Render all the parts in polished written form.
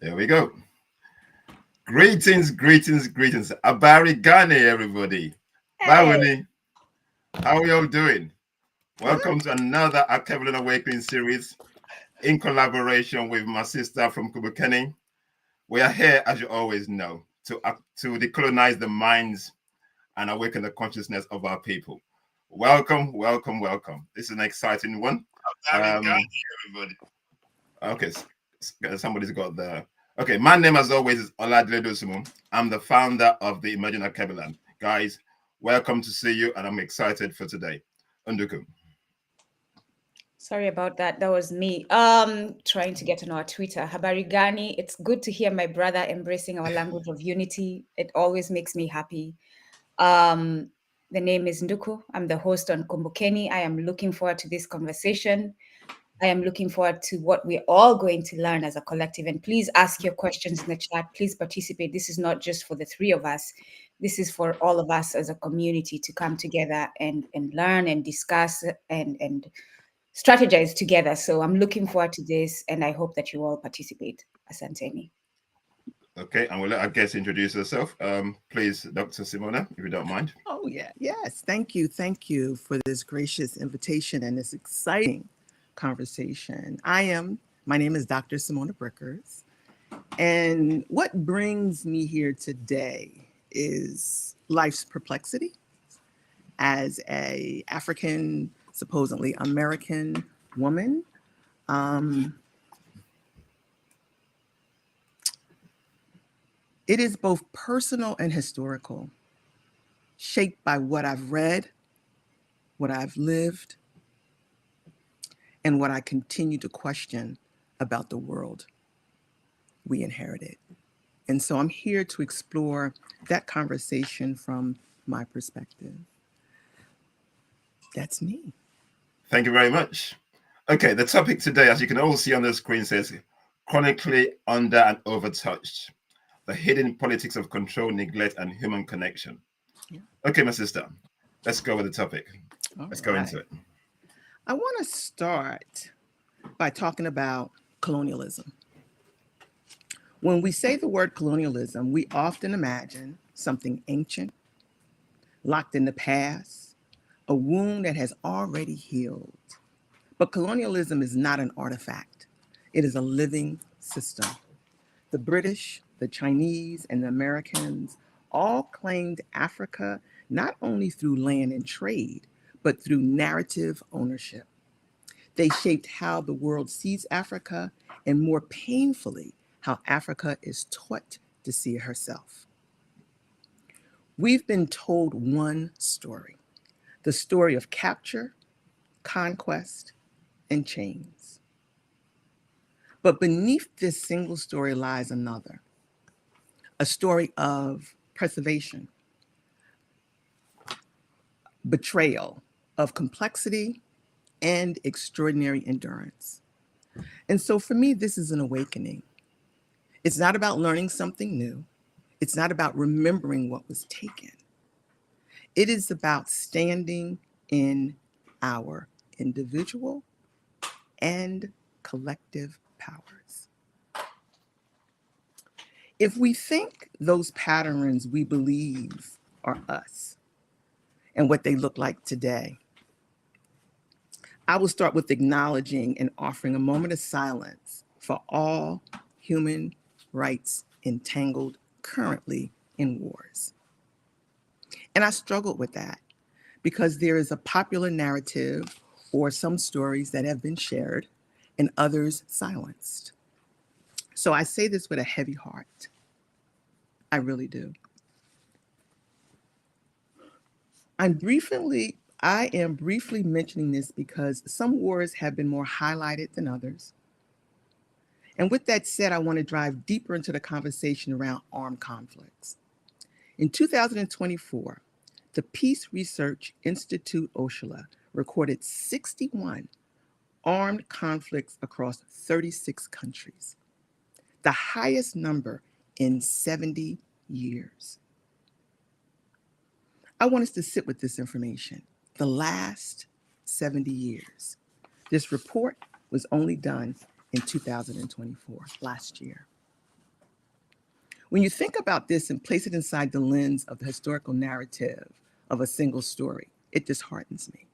There we go. Greetings, greetings, greetings. Abari Gane, everybody. Hey, Bawini, how are you all doing? good. Welcome to another Alkebulan Awakening Series in collaboration with my sister from Kumbukeni. We are here, as you always know, to decolonize the minds and awaken the consciousness of our people. Welcome, welcome, welcome. This is an exciting one. Very good, Um, everybody. okay, somebody's got the. Okay, my name, as always, is Oladile Dosumu. I'm the founder of the Imagine Alkebulan. Guys, welcome to see you, and I'm excited for today. Unduku. Sorry about that. That was me. Trying to get on our Twitter. Habari gani. It's good to hear my brother embracing our language of unity. It always makes me happy. Um, the name is Nduku. I'm the host on Kumbukeni. I am looking forward to this conversation. I am looking forward to what we're all going to learn as a collective. And please ask your questions in the chat. Please participate. This is not just for the three of us. This is for all of us as a community to come together and learn and discuss and strategize together. So I'm looking forward to this, and I hope that you all participate. Asanteni. Okay, and we'll let our guest introduce herself. Please, Dr. Simona, if you don't mind. Oh, yeah. Yes. Thank you. Thank you for this gracious invitation and this exciting conversation. My name is Dr. Simona Brickers. And what brings me here today is life's perplexity as a African, supposedly American woman. Um, it is both personal and historical, shaped by what I've read, what I've lived, and what I continue to question about the world we inherited. And so I'm here to explore that conversation from my perspective. That's me. Thank you very much. Okay, the topic today, as you can all see on the screen, says chronically under and overtouched, the hidden politics of control, neglect, and human connection. Yeah. Okay, my sister, let's go with the topic. All Let's go right. into it. I want to start by talking about colonialism. When we say the word colonialism, we often imagine something ancient, locked in the past, a wound that has already healed. But colonialism is not an artifact, it is a living system. The British, the Chinese, and the Americans all claimed Africa not only through land and trade, but through narrative ownership. They shaped how the world sees Africa, and more painfully, how Africa is taught to see herself. We've been told one story, the story of capture, conquest, and chains. But beneath this single story lies another, a story of preservation, betrayal, of complexity, and extraordinary endurance. And so for me, this is an awakening. It's not about learning something new, it's not about remembering what was taken. It is about standing in our individual and collective powers. If we think those patterns we believe are us and what they look like today, I will start with acknowledging and offering a moment of silence for all human rights entangled currently in wars. And I struggled with that because there is a popular narrative or some stories that have been shared and others silenced. So I say this with a heavy heart. I really do. I am briefly mentioning this because some wars have been more highlighted than others. And with that said, I want to drive deeper into the conversation around armed conflicts. In 2024, the Peace Research Institute OSHA recorded 61 armed conflicts across 36 countries, the highest number in 70 years. I want us to sit with this information. The last 70 years. This report was only done in 2024, last year. When you think about this and place it inside the lens of the historical narrative of a single story, it disheartens me.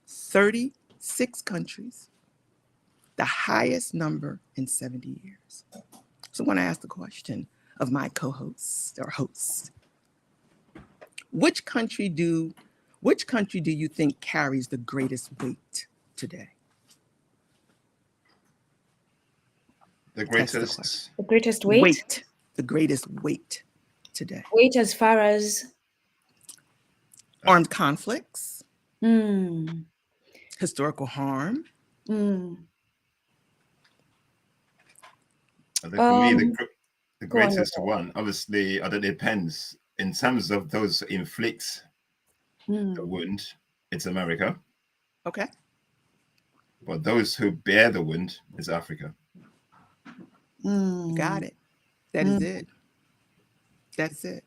36 countries, the highest number in 70 years. So I want to ask the question of my co-hosts or hosts. Which country do you think carries the greatest weight today? The That's the greatest. question. The greatest weight? The greatest weight today. Weight as far as? Armed conflicts, Mm, historical harm. mm. I think for me, the Go on, greatest Nicole. one, obviously, it depends. In terms of those who inflict the wound, it's America. Okay. But those who bear the wound is Africa. Got it. That is it. That's it.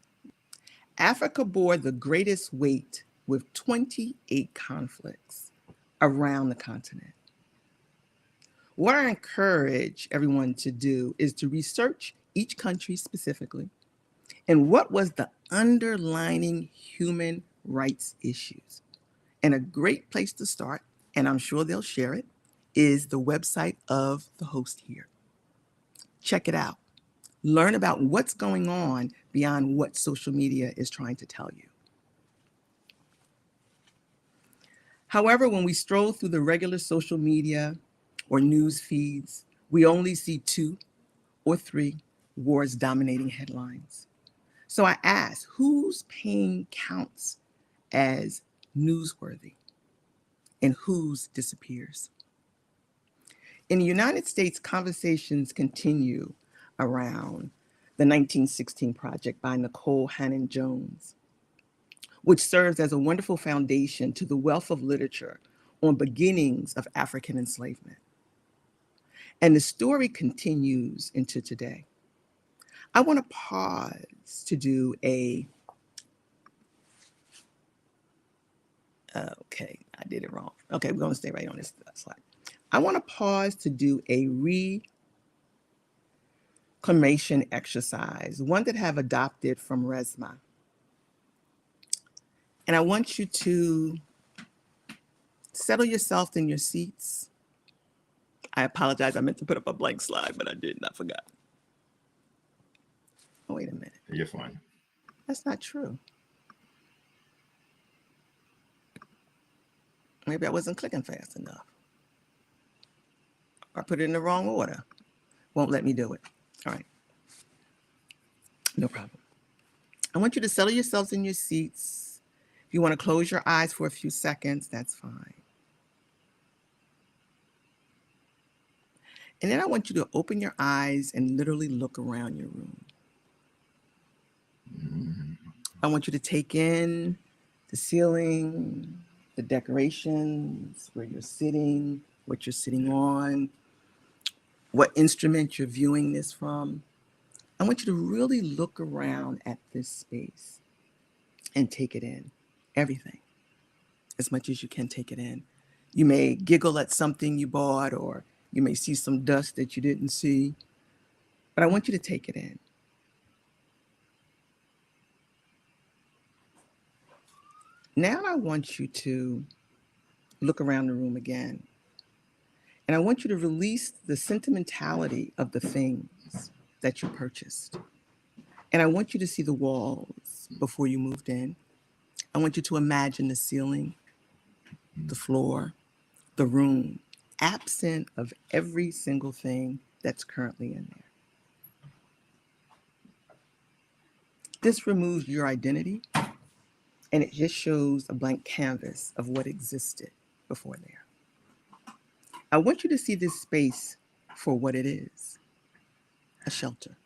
Africa bore the greatest weight with 28 conflicts around the continent. What I encourage everyone to do is to research each country specifically and what was the underlying human rights issues. And a great place to start, and I'm sure they'll share it, is the website of the host here. Check it out. Learn about what's going on beyond what social media is trying to tell you. However, when we stroll through the regular social media or news feeds, we only see 2 or 3 wars dominating headlines. So I ask, whose pain counts as newsworthy and whose disappears? In the United States, conversations continue around the 1916 Project by Nicole Hannon Jones, which serves as a wonderful foundation to the wealth of literature on beginnings of African enslavement. And the story continues into today. I want to pause to do okay, I did it wrong. Okay, we're going to stay right on this slide. I want to pause to do a reclamation exercise, one that I have adopted from Resma. And I want you to settle yourself in your seats. I apologize. I meant to put up a blank slide, but I didn't. I forgot. Oh, wait a minute. You're fine. That's not true. Maybe I wasn't clicking fast enough. Or I put it in the wrong order. Won't let me do it. All right. No problem. I want you to settle yourselves in your seats. If you want to close your eyes for a few seconds, that's fine. And then I want you to open your eyes and literally look around your room. I want you to take in the ceiling, the decorations, where you're sitting, what you're sitting on, what instrument you're viewing this from. I want you to really look around at this space and take it in, everything, as much as you can take it in. You may giggle at something you bought, or you may see some dust that you didn't see, but I want you to take it in. Now I want you to look around the room again. And I want you to release the sentimentality of the things that you purchased. And I want you to see the walls before you moved in. I want you to imagine the ceiling, the floor, the room, absent of every single thing that's currently in there. This removes your identity, and it just shows a blank canvas of what existed before there. I want you to see this space for what it is, a shelter.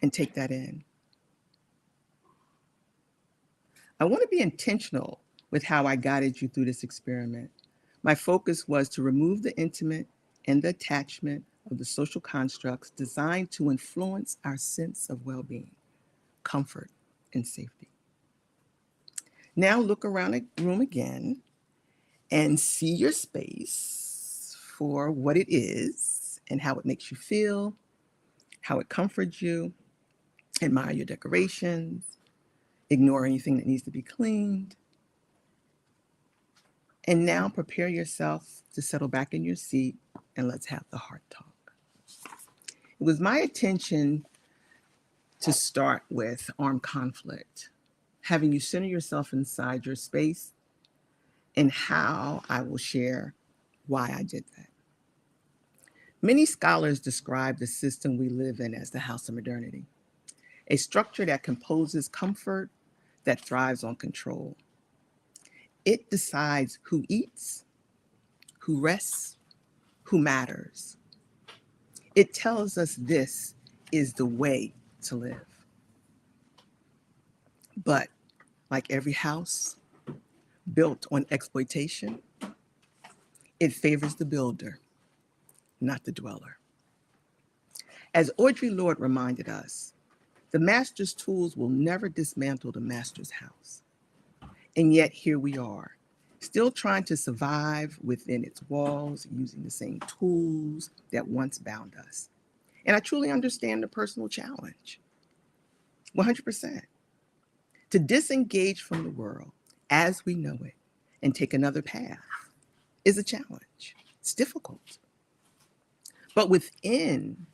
And take that in. I want to be intentional with how I guided you through this experiment. My focus was to remove the intimate and the attachment of the social constructs designed to influence our sense of well-being, comfort, and safety. Now look around the room again and see your space for what it is. and how it makes you feel, how it comforts you, admire your decorations, ignore anything that needs to be cleaned. And now prepare yourself to settle back in your seat and let's have the heart talk. It was my intention to start with armed conflict, having you center yourself inside your space, and how I will share why I did that. Many scholars describe the system we live in as the house of modernity, a structure that composes comfort that thrives on control. It decides who eats, who rests, who matters. It tells us this is the way to live. But like every house built on exploitation, it favors the builder, not the dweller. As Audre Lorde reminded us, the master's tools will never dismantle the master's house. And yet here we are, still trying to survive within its walls, using the same tools that once bound us. And I truly understand the personal challenge, 100%. To disengage from the world as we know it and take another path is a challenge. It's difficult. But within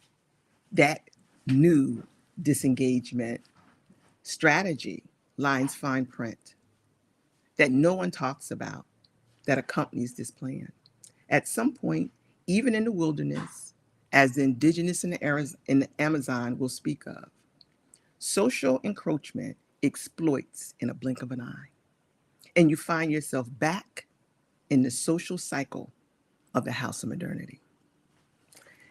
that new disengagement strategy lies fine print that no one talks about that accompanies this plan. At some point, even in the wilderness, as the indigenous in the Amazon will speak of, social encroachment exploits in a blink of an eye. And you find yourself back in the social cycle of the house of modernity.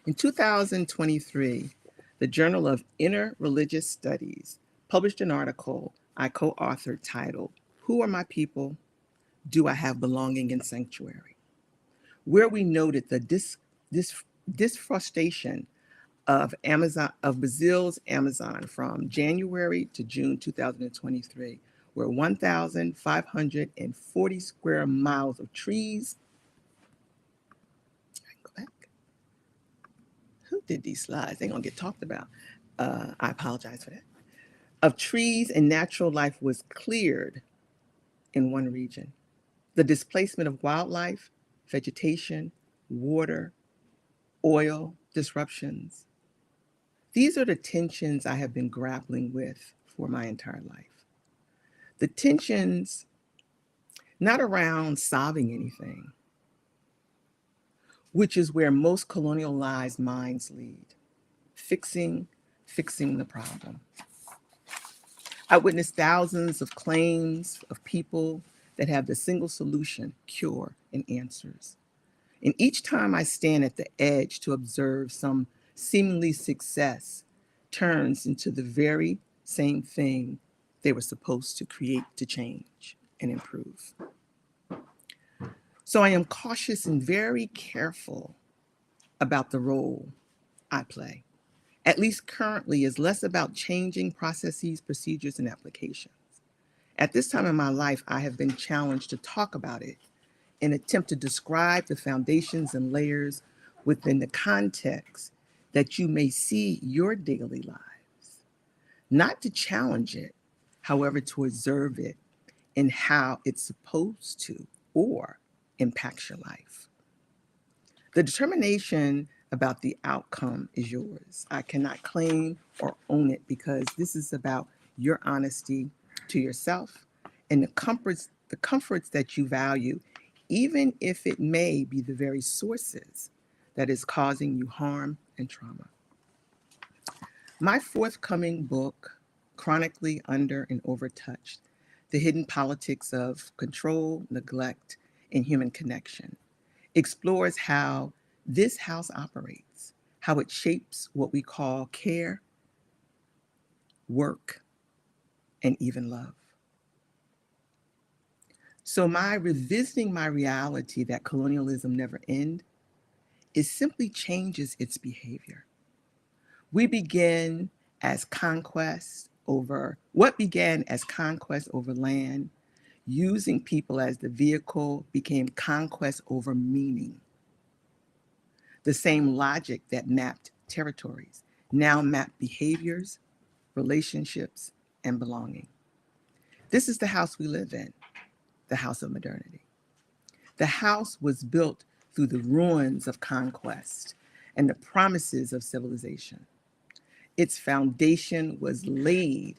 In 2023, the Journal of Interreligious Studies published an article I co-authored titled, "Who Are My People? Do I Have Belonging and Sanctuary?" where we noted the disforestation of Brazil's Amazon from January to June 2023, where 1,540 square miles of trees. Go back. Who did these slides? They're gonna get talked about. I apologize for that. Of trees and natural life was cleared in one region. The displacement of wildlife, vegetation, water, oil disruptions. These are the tensions I have been grappling with for my entire life. The tensions not around solving anything, which is where most colonialized minds lead, fixing the problem. I witnessed thousands of claims of people that have the single solution, cure, and answers. And each time I stand at the edge to observe, some seemingly success turns into the very same thing they were supposed to create to change and improve. So I am cautious and very careful about the role I play. At least currently is less about changing processes, procedures, and applications. At this time in my life, I have been challenged to talk about it and attempt to describe the foundations and layers within the context that you may see your daily lives. Not to challenge it, however, to observe it and how it's supposed to or impacts your life. The determination about the outcome is yours. I cannot claim or own it because this is about your honesty to yourself and the comforts that you value, even if it may be the very sources that is causing you harm and trauma. My forthcoming book, Chronically Under and Overtouched, The Hidden Politics of Control, Neglect, and Human Connection, explores how this house operates, how it shapes what we call care, work, and even love. So my revisiting my reality that colonialism never ends, it simply changes its behavior. We begin as conquest over what began as conquest over land, using people as the vehicle became conquest over meaning. The same logic that mapped territories now map behaviors, relationships, and belonging. This is the house we live in, the house of modernity. The house was built through the ruins of conquest and the promises of civilization. Its foundation was laid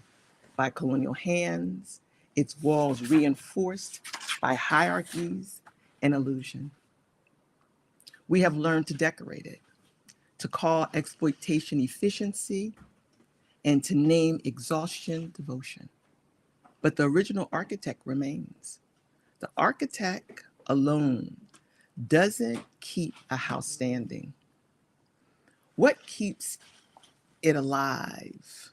by colonial hands, its walls reinforced by hierarchies and illusion. We have learned to decorate it, to call exploitation efficiency, and to name exhaustion devotion. But the original architect remains. The architect alone doesn't keep a house standing. What keeps it alive?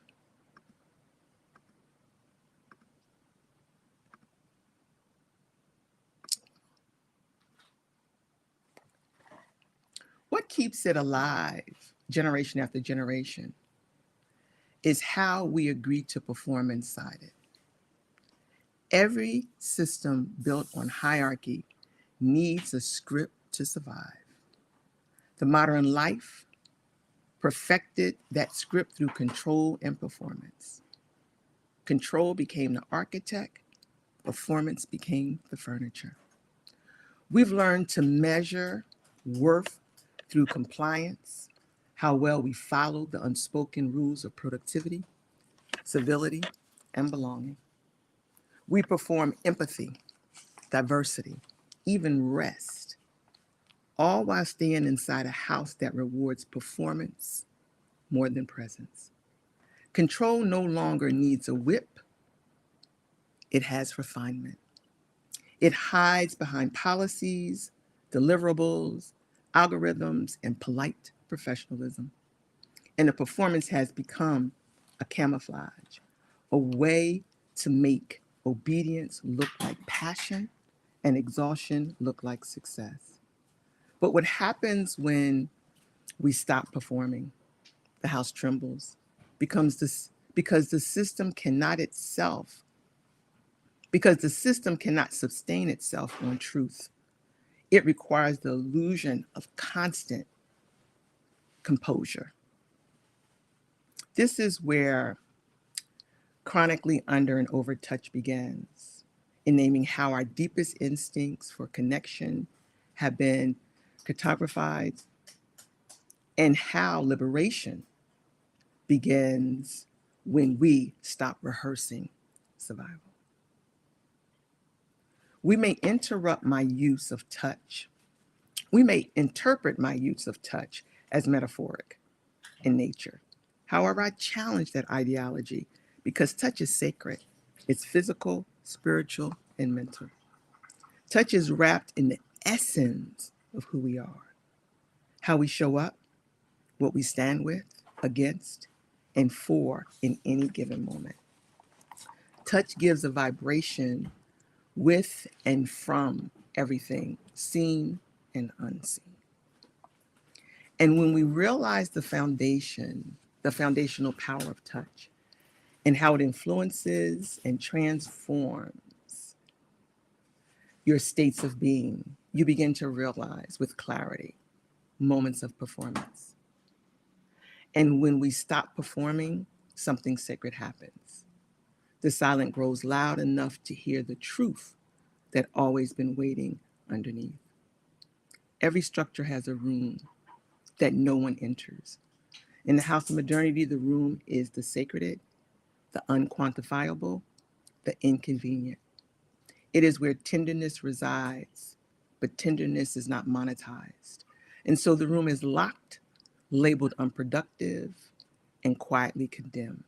What keeps it alive, generation after generation, is how we agree to perform inside it. Every system built on hierarchy needs a script to survive. The modern life perfected that script through control and performance. Control became the architect, performance became the furniture. We've learned to measure worth through compliance, how well we follow the unspoken rules of productivity, civility, and belonging. We perform empathy, diversity, even rest, all while staying inside a house that rewards performance more than presence. Control no longer needs a whip, it has refinement. It hides behind policies, deliverables, algorithms, and polite professionalism. And the performance has become a camouflage, a way to make obedience look like passion and exhaustion look like success. But what happens when we stop performing? The house trembles, becomes this because the system cannot itself, because the system cannot sustain itself on truth. It requires the illusion of constant composure. This is where chronically under and over touch begins, in naming how our deepest instincts for connection have been cartographed and how liberation begins when we stop rehearsing survival. We may interrupt my use of touch. We may interpret my use of touch as metaphoric in nature. However, I challenge that ideology because touch is sacred. It's physical, spiritual, and mental. Touch is wrapped in the essence of who we are, how we show up, what we stand with, against, and for in any given moment. Touch gives a vibration with and from everything seen and unseen. And when we realize the foundational power of touch and how it influences and transforms your states of being, you begin to realize with clarity moments of performance. And when we stop performing, something sacred happens. The silence grows loud enough to hear the truth that always been waiting underneath. Every structure has a room that no one enters. In the house of modernity, the room is the sacred, the unquantifiable, the inconvenient. It is where tenderness resides, but tenderness is not monetized. And so the room is locked, labeled unproductive, and quietly condemned.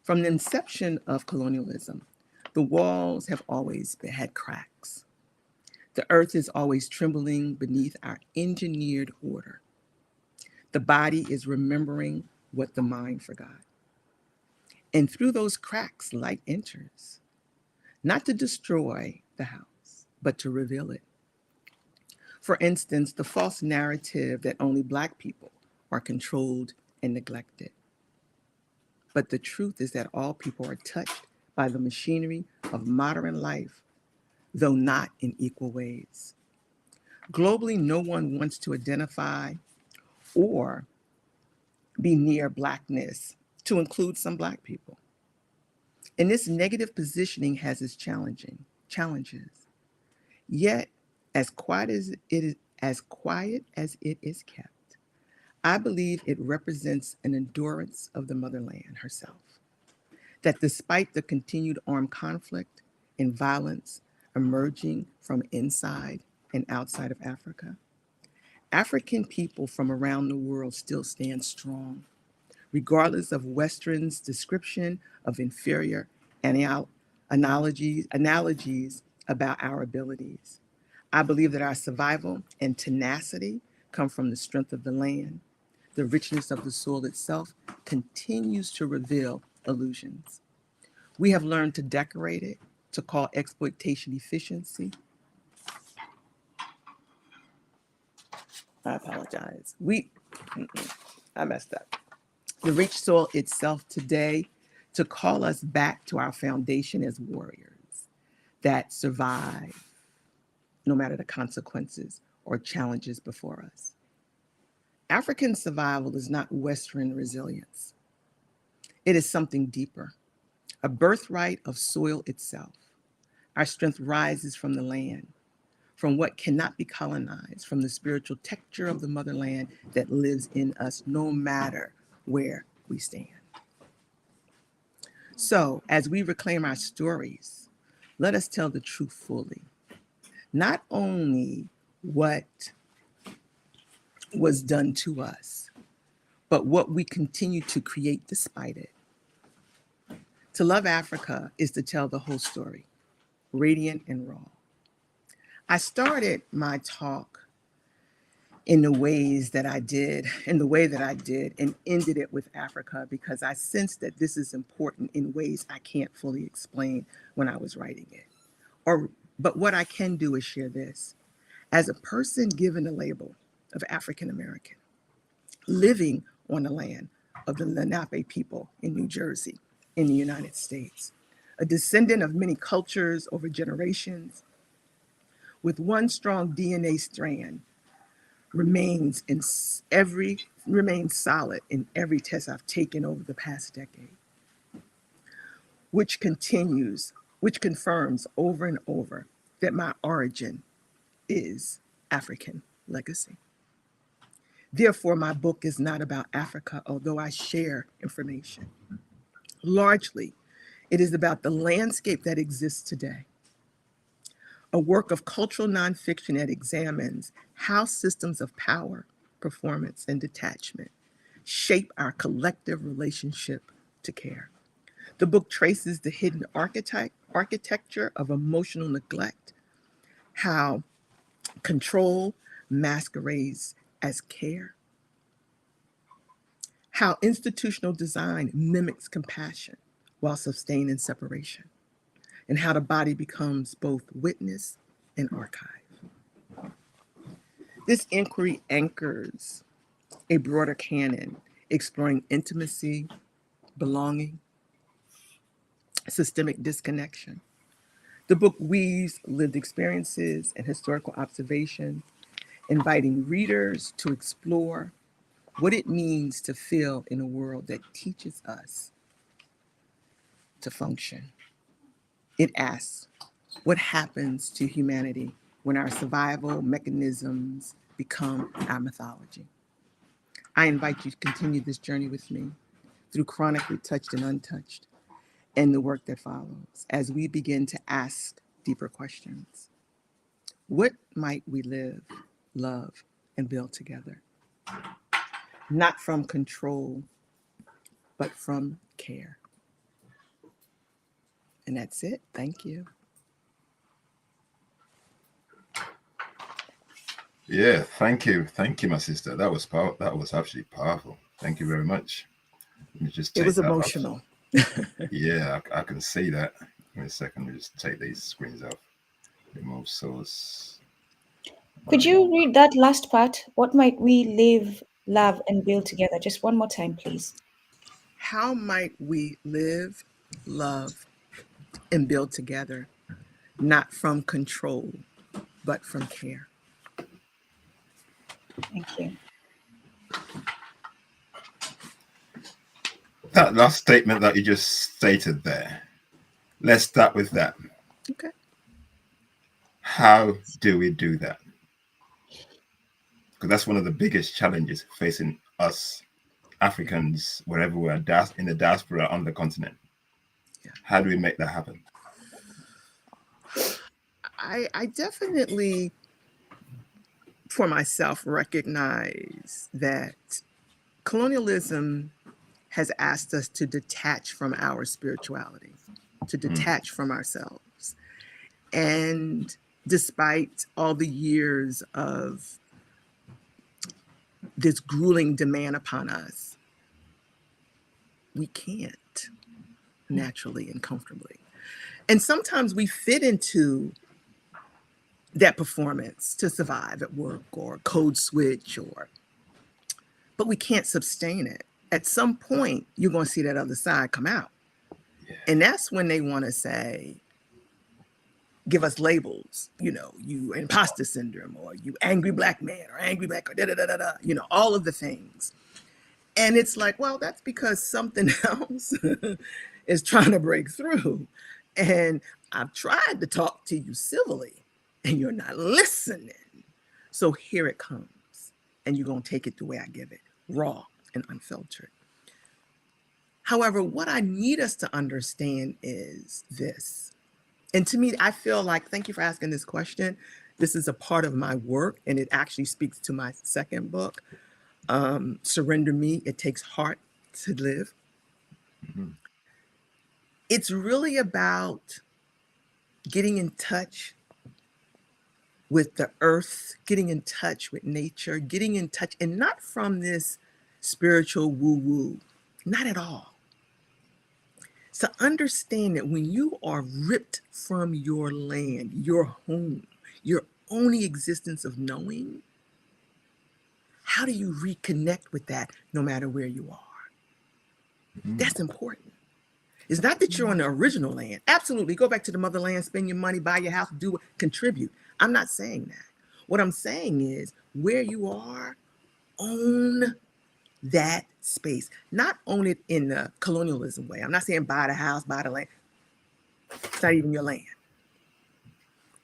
From the inception of colonialism, the walls have always had cracks. The earth is always trembling beneath our engineered order. The body is remembering what the mind forgot. And through those cracks, light enters, not to destroy the house, but to reveal it. For instance, the false narrative that only Black people are controlled and neglected. But the truth is that all people are touched by the machinery of modern life, though not in equal ways. Globally, no one wants to identify or be near Blackness, to include some Black people. And this negative positioning has its challenges. Yet, as quiet as it is kept, I believe it represents an endurance of the motherland herself. That despite the continued armed conflict and violence emerging from inside and outside of Africa, African people from around the world still stand strong, regardless of Western's description of inferior analogies about our abilities. I believe that our survival and tenacity come from the strength of the land. The richness of the soil itself continues to reveal illusions. We have learned to decorate it, to call exploitation efficiency. I apologize. I messed up. The rich soil itself today, to call us back to our foundation as warriors that survive no matter the consequences or challenges before us. African survival is not Western resilience. It is something deeper, a birthright of soil itself. Our strength rises from the land, from what cannot be colonized, from the spiritual texture of the motherland that lives in us no matter where we stand. So, as we reclaim our stories, let us tell the truth fully. Not only what was done to us, but what we continue to create despite it. To love Africa is to tell the whole story, radiant and raw. I started my talk in the way that I did, and ended it with Africa because I sensed that this is important in ways I can't fully explain when I was writing it. But what I can do is share this. As a person given the label of African American, living on the land of the Lenape people in New Jersey, in the United States, a descendant of many cultures over generations, with one strong DNA strand remains solid in every test I've taken over the past decade, which confirms over and over that my origin is African legacy. Therefore, my book is not about Africa, although I share information. Largely, it is about the landscape that exists today, a work of cultural nonfiction that examines how systems of power, performance, and detachment shape our collective relationship to care. The book traces the hidden architecture of emotional neglect, how control masquerades as care, how institutional design mimics compassion while sustaining separation, and how the body becomes both witness and archive. This inquiry anchors a broader canon exploring intimacy, belonging, systemic disconnection. The book weaves lived experiences and historical observation, inviting readers to explore what it means to feel in a world that teaches us to function. It asks, what happens to humanity when our survival mechanisms become our mythology? I invite you to continue this journey with me through Chronically Touched and Untouched and the work that follows as we begin to ask deeper questions. What might we live, love, and build together? Not from control, but from care. And that's it. Thank you. Yeah, thank you, my sister. That was That was absolutely powerful. Thank you very much. Let me just take It was that off. emotional. Yeah, I can see that. Give me a second. Let me just take these screens off. Remove source. Could you read that last part? What might we live, love, and build together? Just one more time, please. How might we live, love, and build together, not from control, but from care? Thank you. That last statement that you just stated there, let's start with that. Okay. How do we do that? Because that's one of the biggest challenges facing us Africans, wherever we are in the diaspora on the continent. Yeah. How do we make that happen? I definitely, for myself, recognize that colonialism has asked us to detach from our spirituality, to detach from ourselves. And despite all the years of this grueling demand upon us, we can't naturally and comfortably. And sometimes we fit into that performance to survive at work or code switch but we can't sustain it. At some point, you're going to see that other side come out. And that's when they want to say, give us labels, you imposter syndrome, or you angry black man, or angry black, or da da da da da, all of the things. And it's like, well, that's because something else is trying to break through. And I've tried to talk to you civilly, and you're not listening. So here it comes. And you're going to take it the way I give it, raw and unfiltered. However, what I need us to understand is this. And to me, I feel like, thank you for asking this question. This is a part of my work, and it actually speaks to my second book, Surrender Me, It Takes Heart to Live. Mm-hmm. It's really about getting in touch with the earth, getting in touch with nature, getting in touch, and not from this spiritual woo-woo, not at all. So understand that when you are ripped from your land, your home, your only existence of knowing, how do you reconnect with that no matter where you are? Mm-hmm. That's important. It's not that you're on the original land. Absolutely. Go back to the motherland, spend your money, buy your house, do it, contribute. I'm not saying that. What I'm saying is where you are, own that space. Not own it in the colonialism way. I'm not saying buy the house, buy the land. It's not even your land.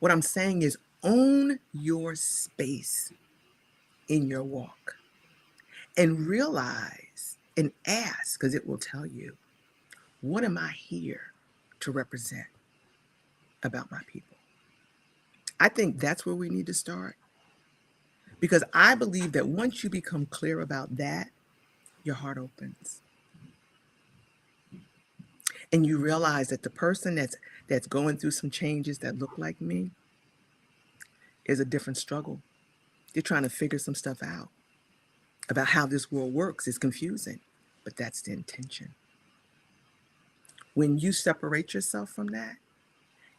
What I'm saying is own your space in your walk and realize and ask, because it will tell you, what am I here to represent about my people? I think that's where we need to start, because I believe that once you become clear about that, your heart opens. And you realize that the person that's going through some changes that look like me is a different struggle. They're trying to figure some stuff out about how this world works. It's confusing, but that's the intention. When you separate yourself from that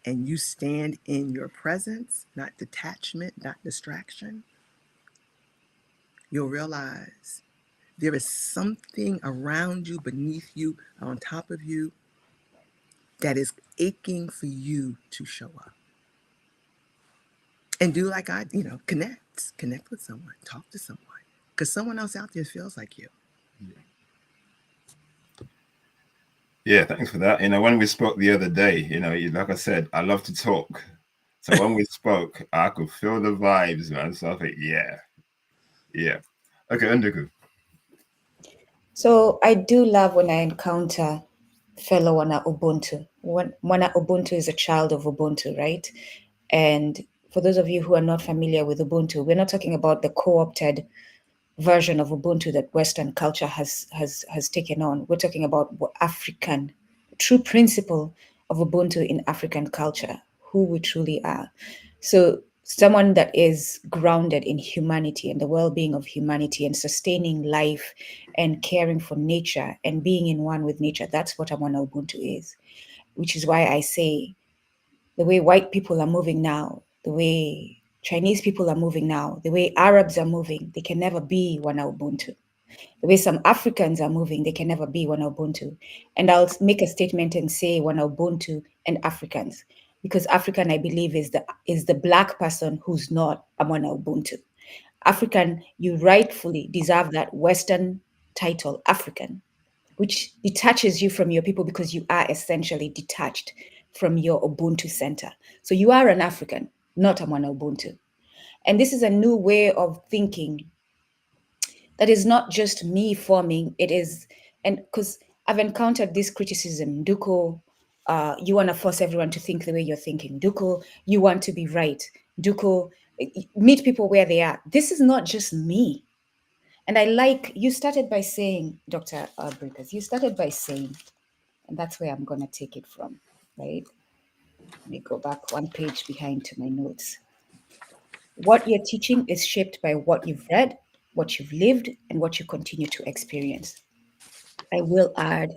and you stand in your presence, not detachment, not distraction, you'll realize there is something around you, beneath you, on top of you, that is aching for you to show up. And do like connect with someone, talk to someone, because someone else out there feels like you. Yeah, thanks for that. When we spoke the other day, like I said, I love to talk. So when we spoke, I could feel the vibes, man. So I think, yeah. Okay, Undugu. So I do love when I encounter fellow Wana Ubuntu. Wana Ubuntu is a child of Ubuntu, right? And for those of you who are not familiar with Ubuntu, we're not talking about the co-opted version of Ubuntu that Western culture has taken on. We're talking about African, true principle of Ubuntu in African culture, who we truly are. So someone that is grounded in humanity and the well-being of humanity and sustaining life and caring for nature and being in one with nature. That's what Amwana Ubuntu is, which is why I say the way white people are moving now, the way Chinese people are moving now, the way Arabs are moving, they can never be Wana Ubuntu. The way some Africans are moving, they can never be Wana Ubuntu. And I'll make a statement and say Wana Ubuntu and Africans, because African, I believe, is the Black person who's not a Wana Ubuntu. African, you rightfully deserve that Western title, African, which detaches you from your people because you are essentially detached from your Ubuntu center. So you are an African, not a Mwana Ubuntu. And this is a new way of thinking that is not just me forming, it is, and because I've encountered this criticism, Duko, you want to force everyone to think the way you're thinking. Duko, you want to be right. Duko, meet people where they are. This is not just me. And I like, you started by saying, Dr. Brickers, you started by saying, and that's where I'm going to take it from, right? Let me go back one page behind to my notes. What you're teaching is shaped by what you've read, what you've lived, and what you continue to experience. I will add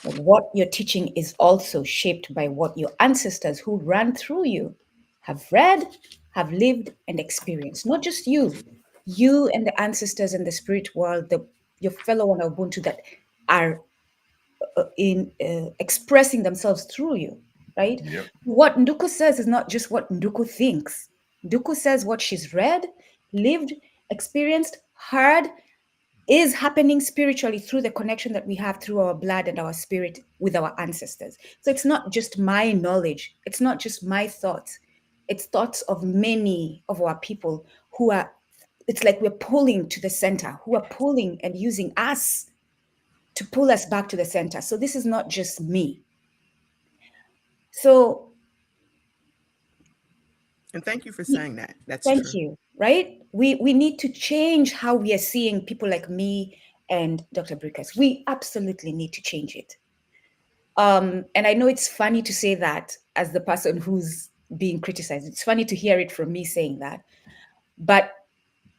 that what you're teaching is also shaped by what your ancestors who ran through you have read, have lived, and experienced. Not just you and the ancestors in the spirit world, your fellow on Ubuntu that are in expressing themselves through you, right? Yep. What Nduku says is not just what Nduku thinks. Nduku says what she's read, lived, experienced, heard, is happening spiritually through the connection that we have through our blood and our spirit with our ancestors. So it's not just my knowledge, it's not just my thoughts, it's thoughts of many of our people who are, it's like we're pulling to the center, who are pulling and using us to pull us back to the center. So this is not just me. So, And thank you for saying that. That's thank true. you. Right? We need to change how we are seeing people like me and Dr. Brickers. We absolutely need to change it. And I know it's funny to say that as the person who's being criticized. It's funny to hear it from me saying that. But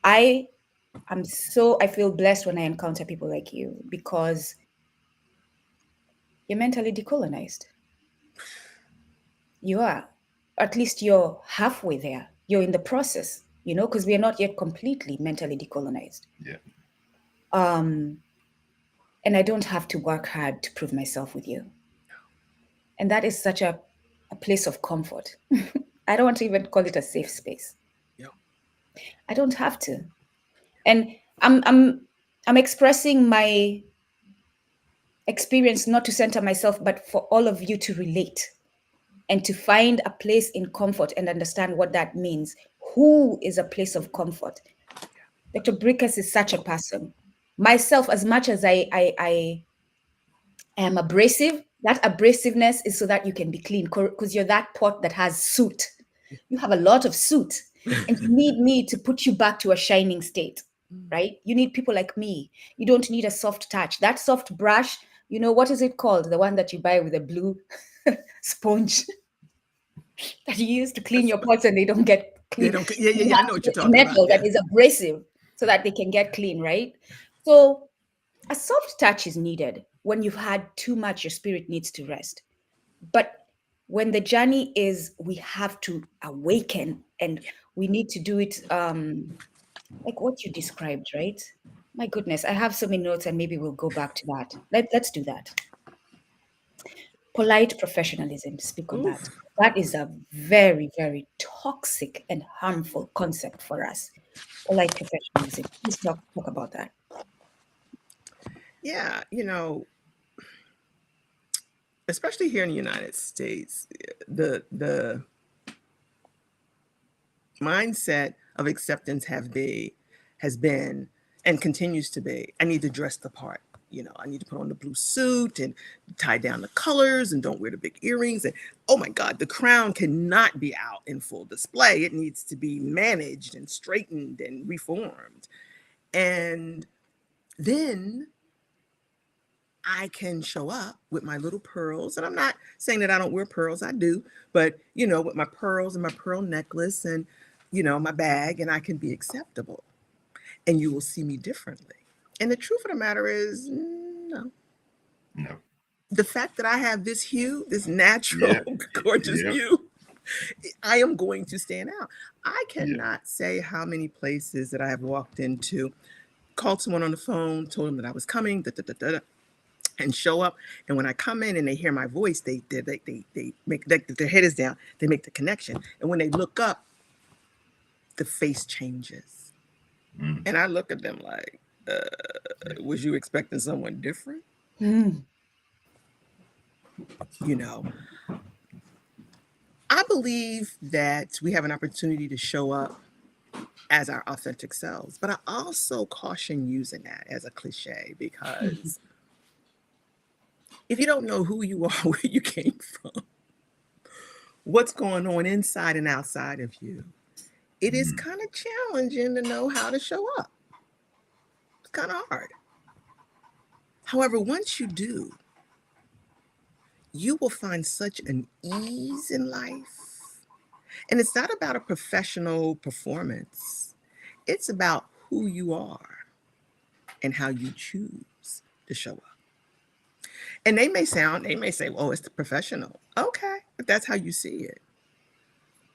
I I feel blessed when I encounter people like you because you're mentally decolonized. You are. At least you're halfway there. You're in the process, because we are not yet completely mentally decolonized. Yeah. And I don't have to work hard to prove myself with you. And that is such a place of comfort. I don't want to even call it a safe space. Yeah. I don't have to. And I'm expressing my experience not to center myself, but for all of you to relate and to find a place in comfort and understand what that means. Who is a place of comfort? Dr. Brickers is such a person. Myself, as much as I am abrasive, that abrasiveness is so that you can be clean because you're that pot that has soot. You have a lot of soot and you need me to put you back to a shining state, right? You need people like me. You don't need a soft touch. That soft brush, what is it called? The one that you buy with a blue sponge that you use to clean your pots and they don't get They clean. don't. Yeah, yeah, You yeah. I have know to what you're get talking about. metal that Yeah. is abrasive so that they can get clean, right? So a soft touch is needed when you've had too much, your spirit needs to rest. But when the journey is, we have to awaken and we need to do it like what you described, right? My goodness, I have so many notes and maybe we'll go back to that. Let's do that. Polite professionalism, speak on that. Oof. That is a very, very toxic and harmful concept for us. Polite professionalism. Please talk about that. Yeah. Especially here in the United States, the mindset of acceptance has been and continues to be, I need to dress the part. I need to put on the blue suit and tie down the colors and don't wear the big earrings. And oh my God, the crown cannot be out in full display. It needs to be managed and straightened and reformed. And then I can show up with my little pearls. And I'm not saying that I don't wear pearls, I do, but with my pearls and my pearl necklace and my bag, and I can be acceptable. And you will see me differently. And the truth of the matter is, no. No. The fact that I have this hue, this natural, Yeah. gorgeous Yeah. hue, I am going to stand out. I Yeah. cannot say how many places that I have walked into, called someone on the phone, told them that I was coming, da, da, da, da, and show up. And when I come in and they hear my voice, they make their head is down. They make the connection. And when they look up, the face changes. Mm. And I look at them like, was you expecting someone different? Mm. You know, I believe that we have an opportunity to show up as our authentic selves, but I also caution using that as a cliche because if you don't know who you are, where you came from, what's going on inside and outside of you, it is kind of challenging to know how to show up. It's kind of hard. However, once you do, you will find such an ease in life. And it's not about a professional performance, it's about who you are and how you choose to show up. And they may say, oh, it's the professional. Okay, if that's how you see it.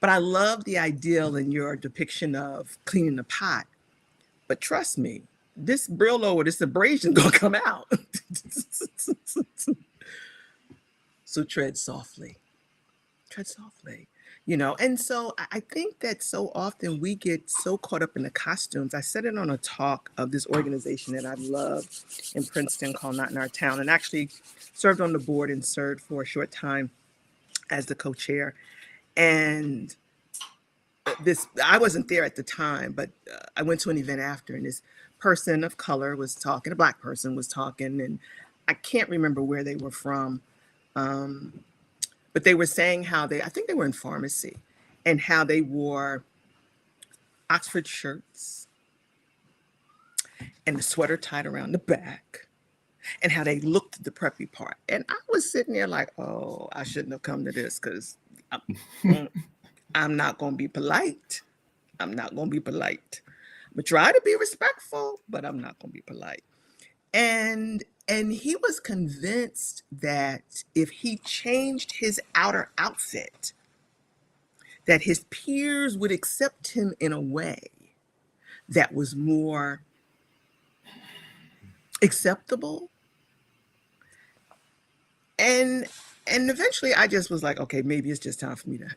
But I love the ideal in your depiction of cleaning the pot. But trust me, this Brillo or this abrasion gonna come out. So tread softly. Tread softly. You know, and so I think that so often we get so caught up in the costumes. I said it on a talk of this organization that I love in Princeton called Not in Our Town, and actually served on the board and served for a short time as the co-chair. And this, I wasn't there at the time, but I went to an event after, and this person of color was talking, a Black person was talking, and I can't remember where they were from. Um, but they were saying how I think they were in pharmacy, and how they wore Oxford shirts and the sweater tied around the back, and how they looked the preppy part. And I was sitting there like, oh, I shouldn't have come to this because I'm not going to be polite. I'm not going to be polite. I'm going to try to be respectful, but I'm not going to be polite. And he was convinced that if he changed his outer outfit, that his peers would accept him in a way that was more acceptable. And eventually I just was like, okay, maybe it's just time for me to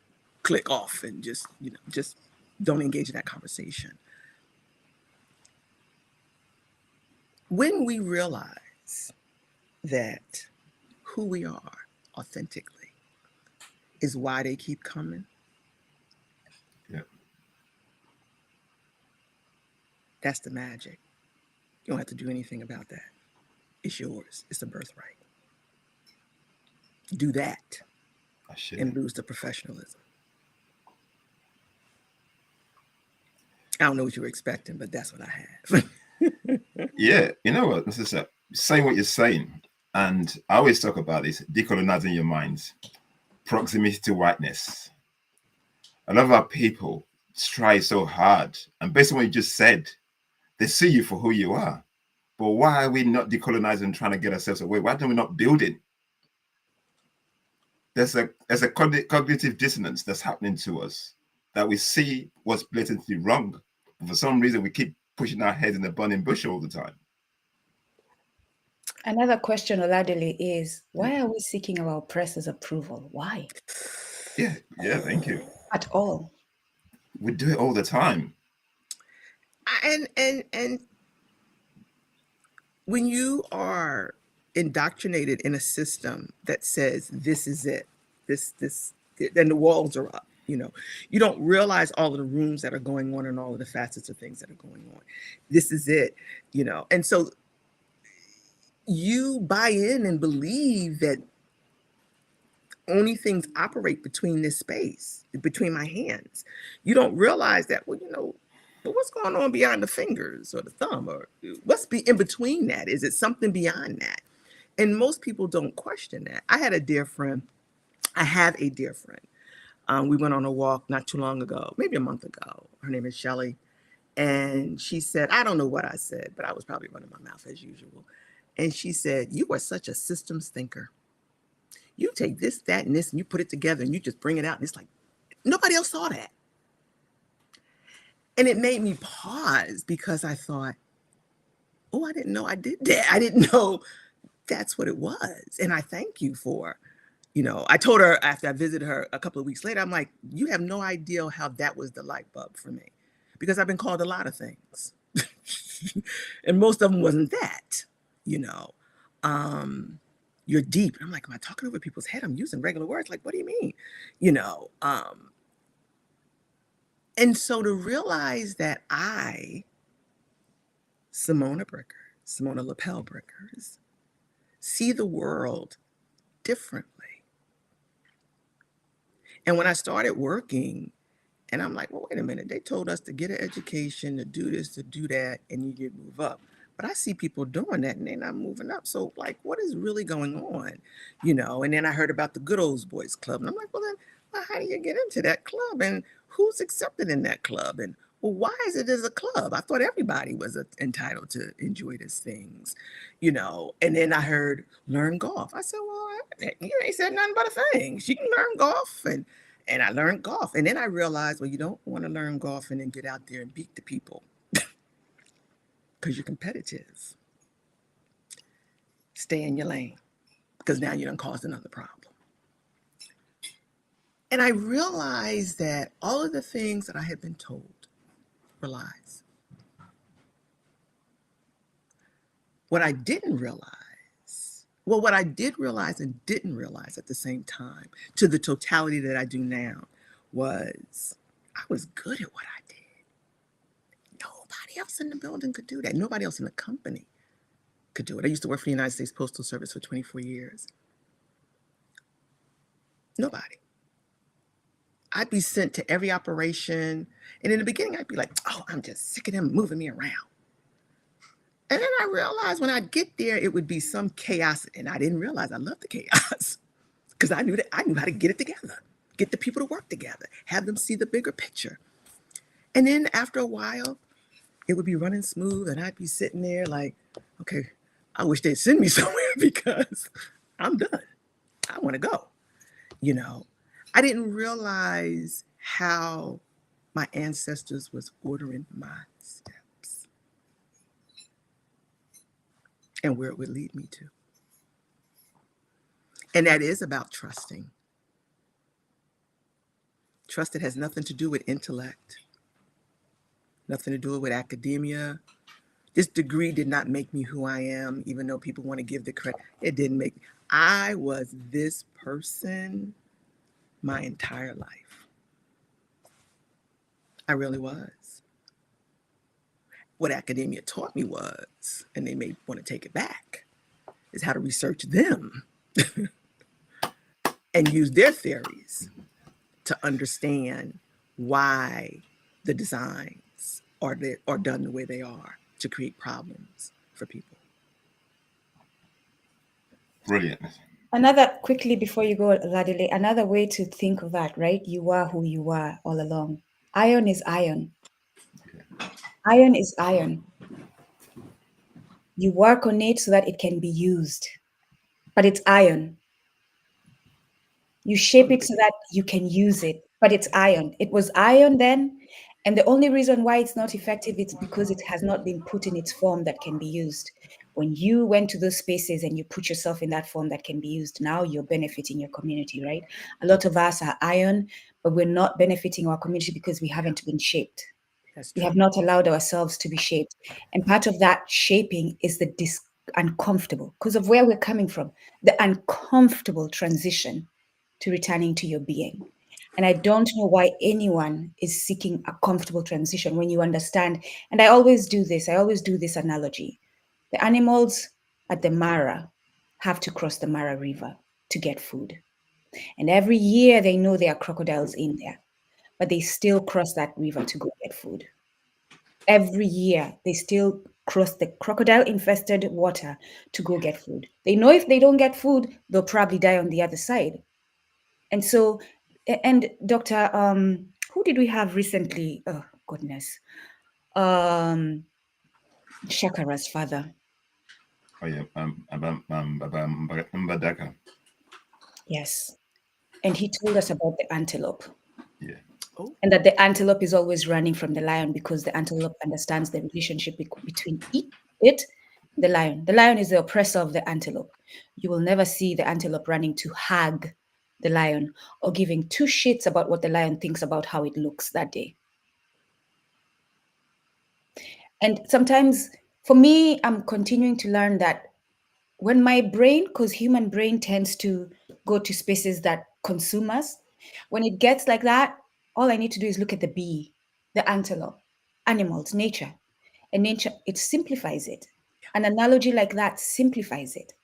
click off and just, just don't engage in that conversation. When we realize that who we are authentically is why they keep coming, Yeah. that's the magic. You don't have to do anything about that. It's yours. It's a birthright. Do that and lose the professionalism. I don't know what you were expecting, but that's what I have. Yeah, you know what, Mr. Saying what you're saying, and I always talk about this: decolonizing your minds, proximity to whiteness. A lot of our people try so hard, and based on what you just said, they see you for who you are. But why are we not decolonizing, trying to get ourselves away? Why don't we not build it? There's a cognitive dissonance that's happening to us, that we see what's blatantly wrong, but for some reason we keep pushing our heads in the burning bush all the time. Another question, Oladele, is why are we seeking our oppressor's approval? Why? Yeah, thank you. At all. We do it all the time. And when you are indoctrinated in a system that says this is it, this, then the walls are up. You don't realize all of the rooms that are going on and all of the facets of things that are going on. This is it, and so you buy in and believe that only things operate between this space, between my hands. You don't realize that, well, what's going on beyond the fingers or the thumb, or what's in between that? Is it something beyond that? And most people don't question that. I have a dear friend. We went on a walk not too long ago, maybe a month ago. Her name is Shelly. And she said, I don't know what I said, but I was probably running my mouth as usual. And she said, you are such a systems thinker. You take this, that, and this, and you put it together and you just bring it out. And it's like, nobody else saw that. And it made me pause because I thought, oh, I didn't know I did that. I didn't know that's what it was. And I thank you for, I told her after I visited her a couple of weeks later, I'm like, you have no idea how that was the light bulb for me, because I've been called a lot of things. And most of them wasn't that, you're deep. And I'm like, am I talking over people's head? I'm using regular words. Like, what do you mean? You know, and so to realize that Simona Lapel Brickers, see the world differently. And when I started working, and I'm like, well, wait a minute. They told us to get an education, to do this, to do that, and you get move up. But I see people doing that and they're not moving up. So, like, what is really going on? And then I heard about the Good Old Boys Club. And I'm like, well, how do you get into that club? And who's accepted in that club? And well, why is it as a club? I thought everybody was entitled to enjoy these things, And then I heard learn golf. I said, well, you ain't said nothing but a thing. She can learn golf. And I learned golf. And then I realized, well, you don't want to learn golf and then get out there and beat the people because you're competitive. Stay in your lane because now you done caused another problem. And I realized that all of the things that I had been told were lies. What I didn't realize, what I did realize and didn't realize at the same time, to the totality that I do now, was I was good at what I did. Nobody else in the building could do that. Nobody else in the company could do it. I used to work for the United States Postal Service for 24 years. Nobody. I'd be sent to every operation. And in the beginning, I'd be like, oh, I'm just sick of them moving me around. And then I realized when I'd get there, it would be some chaos. And I didn't realize I loved the chaos because I knew how to get it together, get the people to work together, have them see the bigger picture. And then after a while, it would be running smooth. And I'd be sitting there like, okay, I wish they'd send me somewhere because I'm done. I want to go. I didn't realize how my ancestors was ordering my steps and where it would lead me to. And that is about trusting. Trust that has nothing to do with intellect, nothing to do with academia. This degree did not make me who I am, even though people want to give the credit. It didn't make me. I was this person my entire life. I really was. What academia taught me was, and they may want to take it back, is how to research them and use their theories to understand why the designs are done the way they are to create problems for people. Brilliant. Quickly before you go, Ladile, another way to think of that, right? You are who you are all along. Iron is iron. Okay. Iron is iron. You work on it so that it can be used, but it's iron. You shape it so that you can use it, but it's iron. It was iron then, and the only reason why it's not effective is because it has not been put in its form that can be used. When you went to those spaces and you put yourself in that form that can be used, now you're benefiting your community, right? A lot of us are iron, but we're not benefiting our community because we haven't been shaped. We have not allowed ourselves to be shaped. And part of that shaping is the uncomfortable, because of where we're coming from, the uncomfortable transition to returning to your being. And I don't know why anyone is seeking a comfortable transition when you understand. And I always do this analogy. The animals at the Mara have to cross the Mara River to get food. And every year they know there are crocodiles in there, but they still cross that river to go get food. Every year they still cross the crocodile-infested water to go get food. They know if they don't get food, they'll probably die on the other side. And so, and Dr. Who did we have recently? Oh, goodness. Shakara's father. Oh, yeah. Mbadaka. Yes. And he told us about the antelope. Yeah. Oh. And that the antelope is always running from the lion because the antelope understands the relationship between it, the lion. The lion is the oppressor of the antelope. You will never see the antelope running to hug the lion or giving two shits about what the lion thinks about how it looks that day. And sometimes for me, I'm continuing to learn that when my brain, because human brain tends to go to spaces that consume us, when it gets like that, all I need to do is look at the bee, the antelope, animals, nature. And nature, it simplifies it. An analogy like that simplifies it.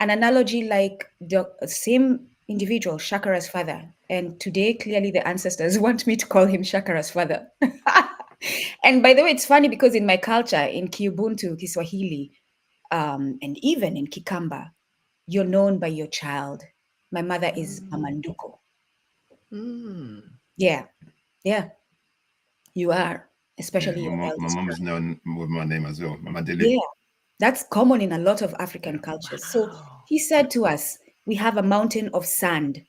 An analogy like the same individual, Shakara's father. And today, clearly, the ancestors want me to call him Shakara's father. And by the way, it's funny because in my culture, in Kiubuntu, Kiswahili, and even in Kikamba, you're known by your child. My mother is Mamanduko. Mm. Yeah, yeah, you are, Yeah, especially your my eldest mom is brother. known with my name as well, Mama Dili. Yeah, that's common in a lot of African Yeah. cultures. So Wow. he said to us, we have a mountain of sand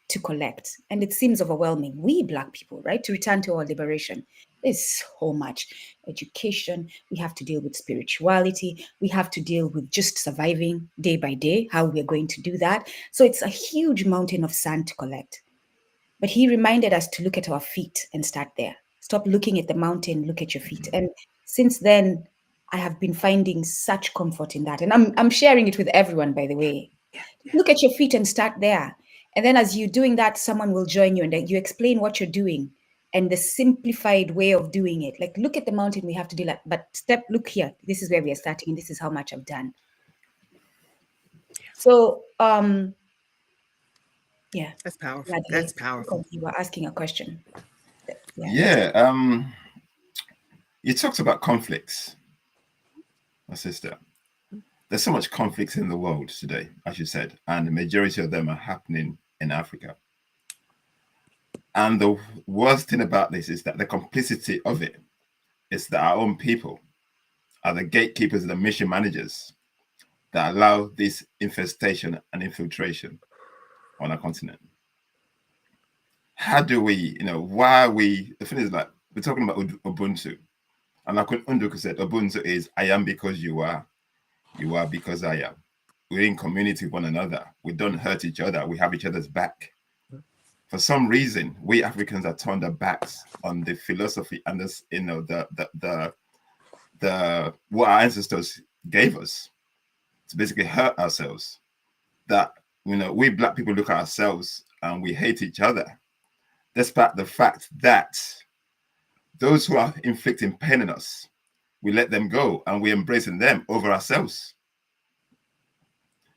to collect. And it seems overwhelming. We Black people, right? To return to our liberation. There's so much education. We have to deal with spirituality. We have to deal with just surviving day by day, how we're going to do that. So it's a huge mountain of sand to collect. But he reminded us to look at our feet and start there. Stop looking at the mountain, look at your feet. And since then, I have been finding such comfort in that. And I'm sharing it with everyone, by the way. Yeah, yeah. Look at your feet and start there. And then as you're doing that, someone will join you and then you explain what you're doing and the simplified way of doing it. Like, look at the mountain we have to deal at, but look here. This is where we are starting, and this is how much I've done. So, yeah. That's powerful. That's Gladly. powerful. You were asking a question. Yeah, that's Yeah. You talked about conflicts, my sister. There's so much conflicts in the world today, as you said, and the majority of them are happening in Africa. And the worst thing about this is that the complicity of it is that our own people are the gatekeepers, the mission managers that allow this infestation and infiltration on our continent. How do we, why are we, the thing is like, we're talking about Ubuntu. And like when Unduku said, Ubuntu is, I am because you are because I am. We're in community with one another. We don't hurt each other. We have each other's back. For some reason, we Africans have turned our backs on the philosophy and this, the what our ancestors gave us to basically hurt ourselves. That we Black people look at ourselves and we hate each other, despite the fact that those who are inflicting pain on us, we let them go and we're embracing them over ourselves.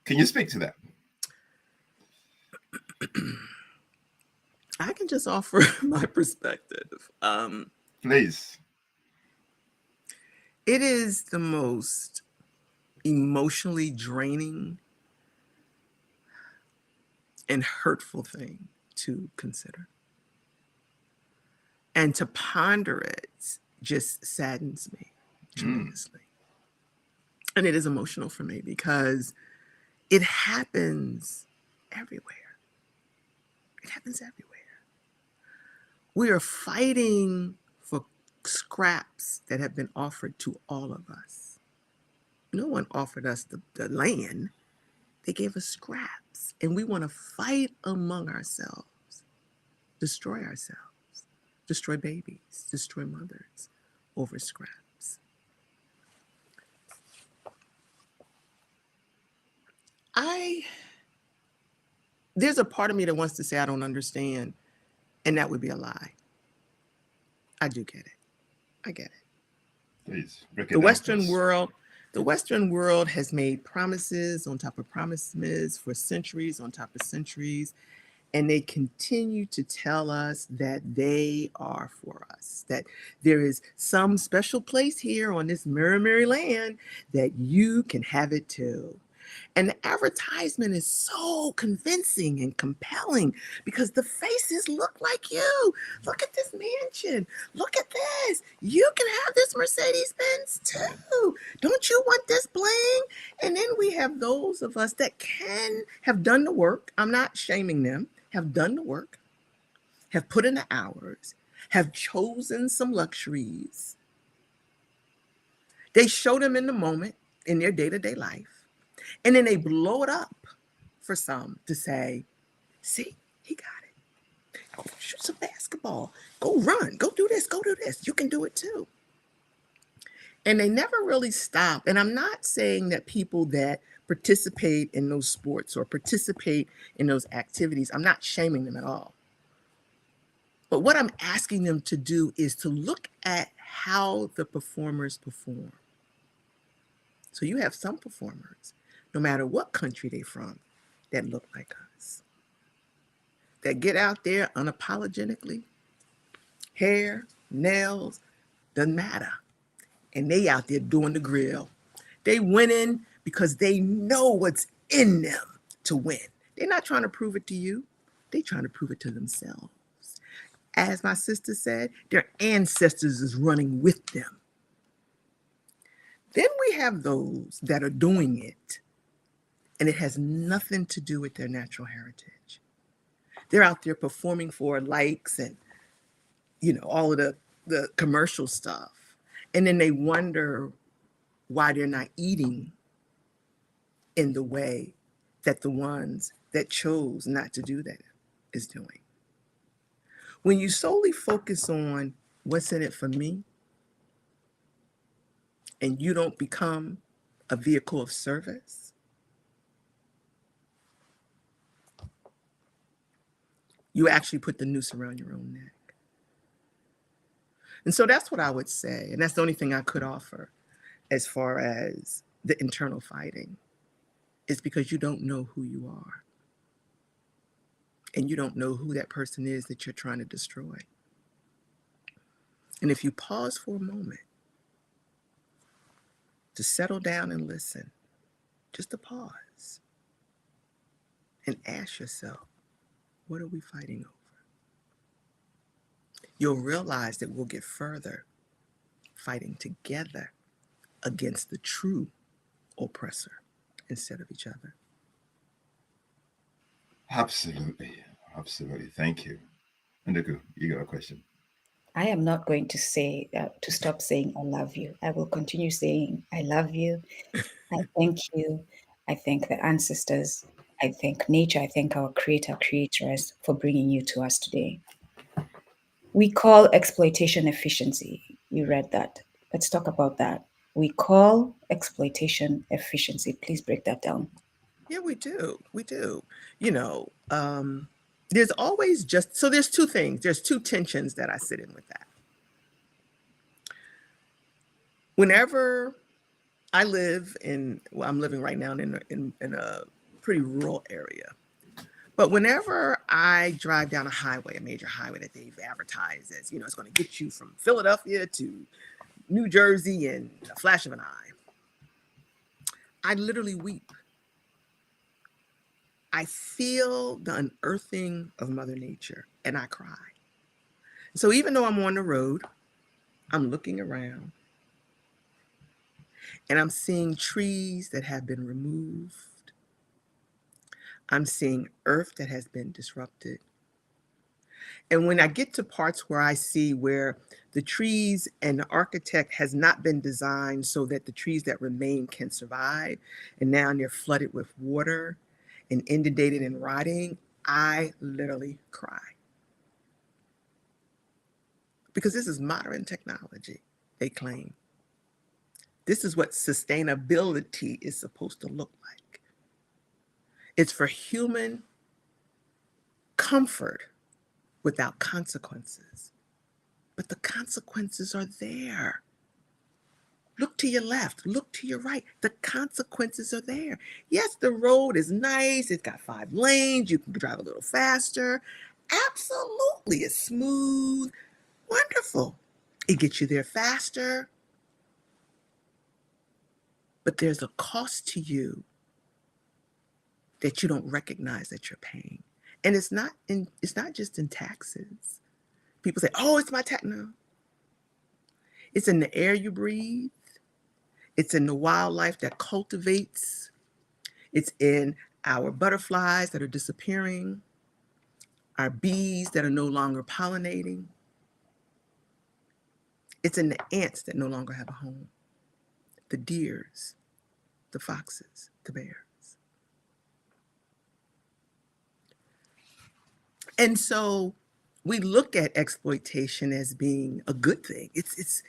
Can you speak to that? I can just offer my perspective. Please. It is the most emotionally draining and hurtful thing to consider. And to ponder it just saddens me tremendously. And it is emotional for me because it happens everywhere. It happens everywhere. We are fighting for scraps that have been offered to all of us. No one offered us the land. They gave us scraps. And we want to fight among ourselves, destroy ourselves, destroy babies, destroy mothers over scraps. There's a part of me that wants to say I don't understand, and that would be a lie. I do get it. I get it. Please break it The down for Western us. world, the Western world has made promises on top of promises for centuries on top of centuries, and they continue to tell us that they are for us, that there is some special place here on this merry land that you can have it too. And the advertisement is so convincing and compelling because the faces look like you. Look at this mansion. Look at this. You can have this Mercedes Benz too. Don't you want this bling? And then we have those of us that have done the work. I'm not shaming them, have done the work, have put in the hours, have chosen some luxuries. They show them in the moment in their day-to-day life. And then they blow it up for some to say, see, he got it. Go shoot some basketball. Go run. Go do this. Go do this. You can do it too. And they never really stop. And I'm not saying that people that participate in those sports or participate in those activities, I'm not shaming them at all. But what I'm asking them to do is to look at how the performers perform. So you have some performers, no matter what country they're from, that look like us, that get out there unapologetically, hair, nails, doesn't matter. And they out there doing the grill. They winning because they know what's in them to win. They're not trying to prove it to you. They're trying to prove it to themselves. As my sister said, their ancestors is running with them. Then we have those that are doing it, and it has nothing to do with their natural heritage. They're out there performing for likes and, all of the commercial stuff. And then they wonder why they're not eating in the way that the ones that chose not to do that is doing. When you solely focus on what's in it for me, and you don't become a vehicle of service, you actually put the noose around your own neck. And so that's what I would say. And that's the only thing I could offer as far as the internal fighting, is because you don't know who you are. And you don't know who that person is that you're trying to destroy. And if you pause for a moment to settle down and listen, just to pause and ask yourself, what are we fighting over? You'll realize that we'll get further fighting together against the true oppressor instead of each other. Absolutely. Absolutely. Thank you. Nduku, you got a question. I am not going to say to stop saying I love you. I will continue saying I love you. I thank you. I thank the ancestors. I thank nature. I thank our creators for bringing you to us today. We call exploitation efficiency. You read that. Let's talk about that. We call exploitation efficiency. Please break that down. Yeah, we do. We do. There's always there's two things. There's two tensions that I sit in with that. Whenever I live I'm living right now in a pretty rural area. But whenever I drive down a major highway that they've advertised as, it's going to get you from Philadelphia to New Jersey in a flash of an eye, I literally weep. I feel the unearthing of Mother Nature and I cry. So even though I'm on the road, I'm looking around and I'm seeing trees that have been removed. I'm seeing earth that has been disrupted. And when I get to parts where I see where the trees and the architect has not been designed so that the trees that remain can survive, and now they're flooded with water and inundated and rotting, I literally cry. Because this is modern technology, they claim. This is what sustainability is supposed to look like. It's for human comfort without consequences. But the consequences are there. Look to your left, look to your right. The consequences are there. Yes, the road is nice. It's got 5 lanes. You can drive a little faster. Absolutely. It's smooth. Wonderful. It gets you there faster. But there's a cost to you that you don't recognize that you're paying. And it's not just in taxes. People say, oh, it's my tax. No. It's in the air you breathe. It's in the wildlife that cultivates. It's in our butterflies that are disappearing, our bees that are no longer pollinating. It's in the ants that no longer have a home, the deers, the foxes, the bears. And so we look at exploitation as being a good thing. It's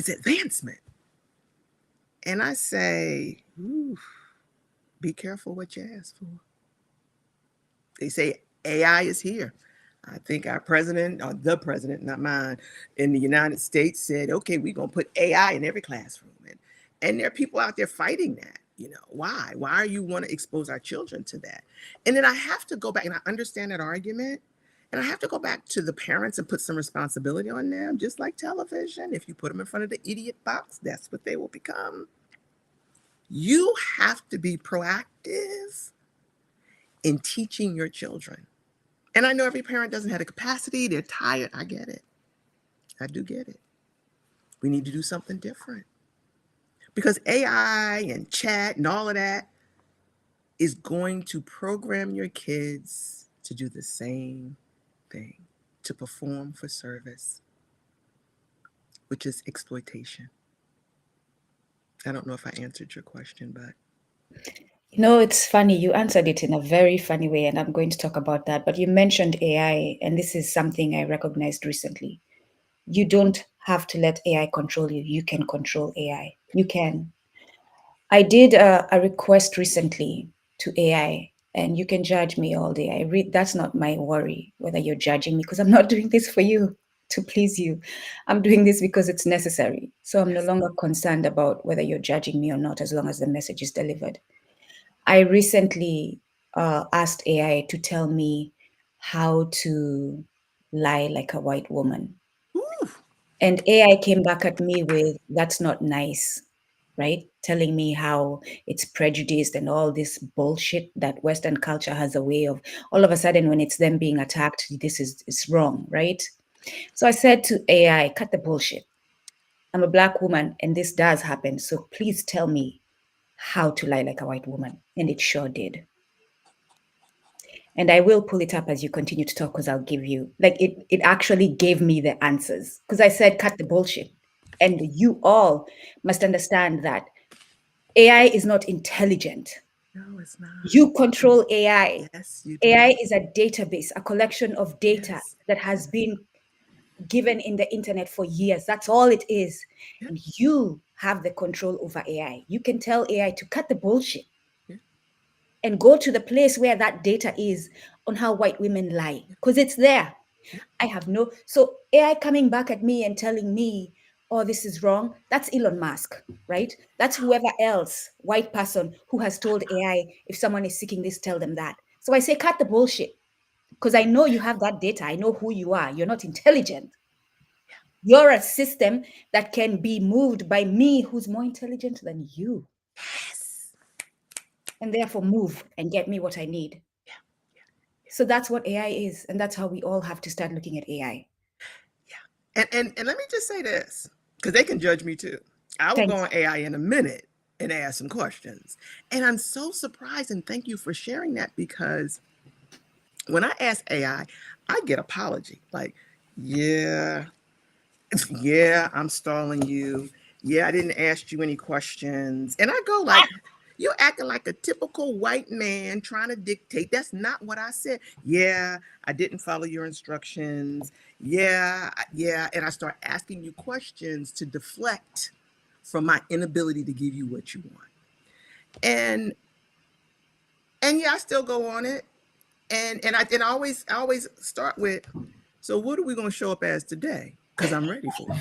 advancement. And I say, ooh, be careful what you ask for. They say AI is here. I think our president, or the president, not mine, in the United States said, okay, we're going to put AI in every classroom. And there are people out there fighting that. Why? Why are you want to expose our children to that? And then I have to go back, and I understand that argument. And I have to go back to the parents and put some responsibility on them, just like television. If you put them in front of the idiot box, that's what they will become. You have to be proactive in teaching your children. And I know every parent doesn't have the capacity. They're tired. I get it. I do get it. We need to do something different. Because AI and chat and all of that is going to program your kids to do the same thing, to perform for service, which is exploitation. I don't know if I answered your question, but. It's funny. You answered it in a very funny way, and I'm going to talk about that. But you mentioned AI, and this is something I recognized recently. You don't have to let AI control you. You can control AI. You can. I did a request recently to AI, and you can judge me all day. That's not my worry, whether you're judging me, because I'm not doing this for you to please you. I'm doing this because it's necessary. So I'm no longer concerned about whether you're judging me or not, as long as the message is delivered. I recently asked AI to tell me how to lie like a white woman. Ooh. And AI came back at me with, that's not nice, right? Telling me how it's prejudiced and all this bullshit that Western culture has a way of, all of a sudden when it's them being attacked, this is wrong, right? So I said to AI, cut the bullshit. I'm a Black woman and this does happen. So please tell me how to lie like a white woman. And it sure did. And I will pull it up as you continue to talk, because I'll give you, it actually gave me the answers. Because I said, cut the bullshit. And you all must understand that AI is not intelligent. No, it's not. You control AI. Yes, you do. AI is a database, a collection of data Yes. that has been given in the internet for years. That's all it is. Yeah. And you have the control over AI. You can tell AI to cut the bullshit and go to the place where that data is on how white women lie, because it's there. I have no, so AI coming back at me and telling me, oh, this is wrong. That's Elon Musk, right? That's whoever else, white person, who has told AI, if someone is seeking this, tell them that. So I say, cut the bullshit, because I know you have that data. I know who you are. You're not intelligent. You're a system that can be moved by me, who's more intelligent than you. Yes. And therefore move and get me what I need. So that's what AI is. And that's how we all have to start looking at AI. Yeah. And let me just say this, because they can judge me too. I will go on AI in a minute and ask some questions. And I'm so surprised, and thank you for sharing that, because when I ask AI, I get apology. Like, yeah, I'm stalling you. Yeah, I didn't ask you any questions. And I go like, you're acting like a typical white man trying to dictate. That's not what I said. Yeah, I didn't follow your instructions. Yeah. And I start asking you questions to deflect from my inability to give you what you want. And yeah, I still go on it. And I always start with, so what are we going to show up as today? Because I'm ready for it.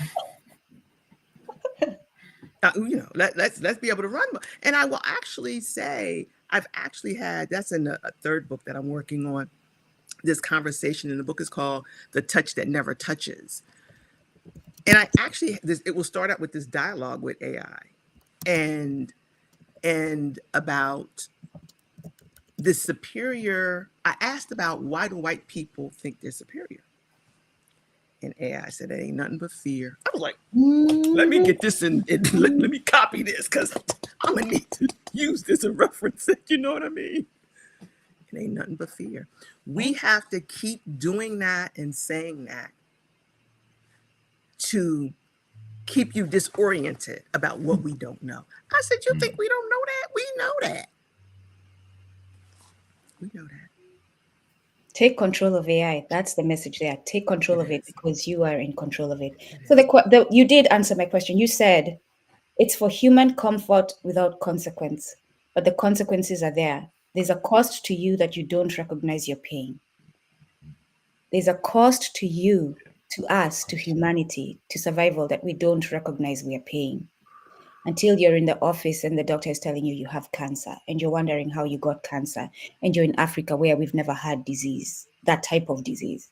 Let's be able to run. And I will actually say, I've actually had, that's in a third book that I'm working on, this conversation, and the book is called The Touch That Never Touches. And I actually, it will start out with this dialogue with AI and about this superior. I asked about, why do white people think they're superior? And AI said, it ain't nothing but fear. I was like, let me get this and let me copy this, because I'm going to need to use this and reference it. You know what I mean? It ain't nothing but fear. We have to keep doing that and saying that to keep you disoriented about what we don't know. I said, you think we don't know that? We know that. We know that. Take control of AI. That's the message there. Take control of it, because you are in control of it. So you did answer my question. You said It's for human comfort without consequence, but the consequences are there. There's a cost to you that you don't recognize you're paying. There's a cost to you, to us, to humanity, to survival that we don't recognize we are paying. Until you're in the office and the doctor is telling you you have cancer and you're wondering how you got cancer, and you're in Africa where we've never had disease, that type of disease.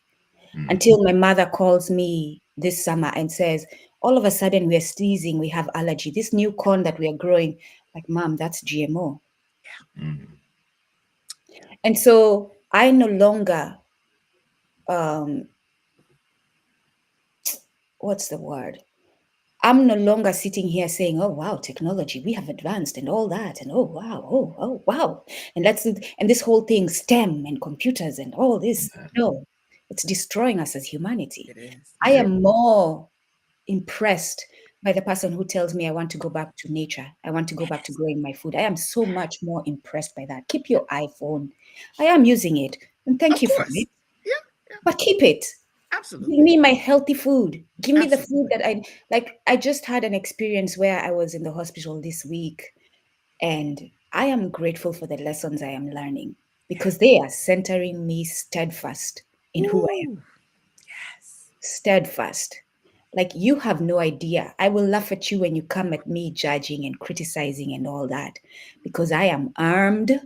Until my mother calls me this summer and says, all of a sudden we're sneezing, we have allergy. This new corn that we are growing, like, Mom, that's GMO. And so I no longer, what's the word? I'm no longer sitting here saying, oh, wow, technology, we have advanced and all that. And oh, wow, oh, wow. And and this whole thing, STEM and computers and all this. No, it's destroying us as humanity. It is. I am more impressed by the person who tells me I want to go back to nature. I want to go back to growing my food. I am so much more impressed by that. Keep your iPhone. I am using it. And thank Of you for course. it. Yeah. But keep it. Absolutely. Give me my healthy food. Give me the food Absolutely. that I like. I just had an experience where I was in the hospital this week, and I am grateful for the lessons I am learning because they are centering me steadfast in who I am. Ooh, yes. Steadfast. Like, you have no idea. I will laugh at you when you come at me judging and criticizing and all that, because I am armed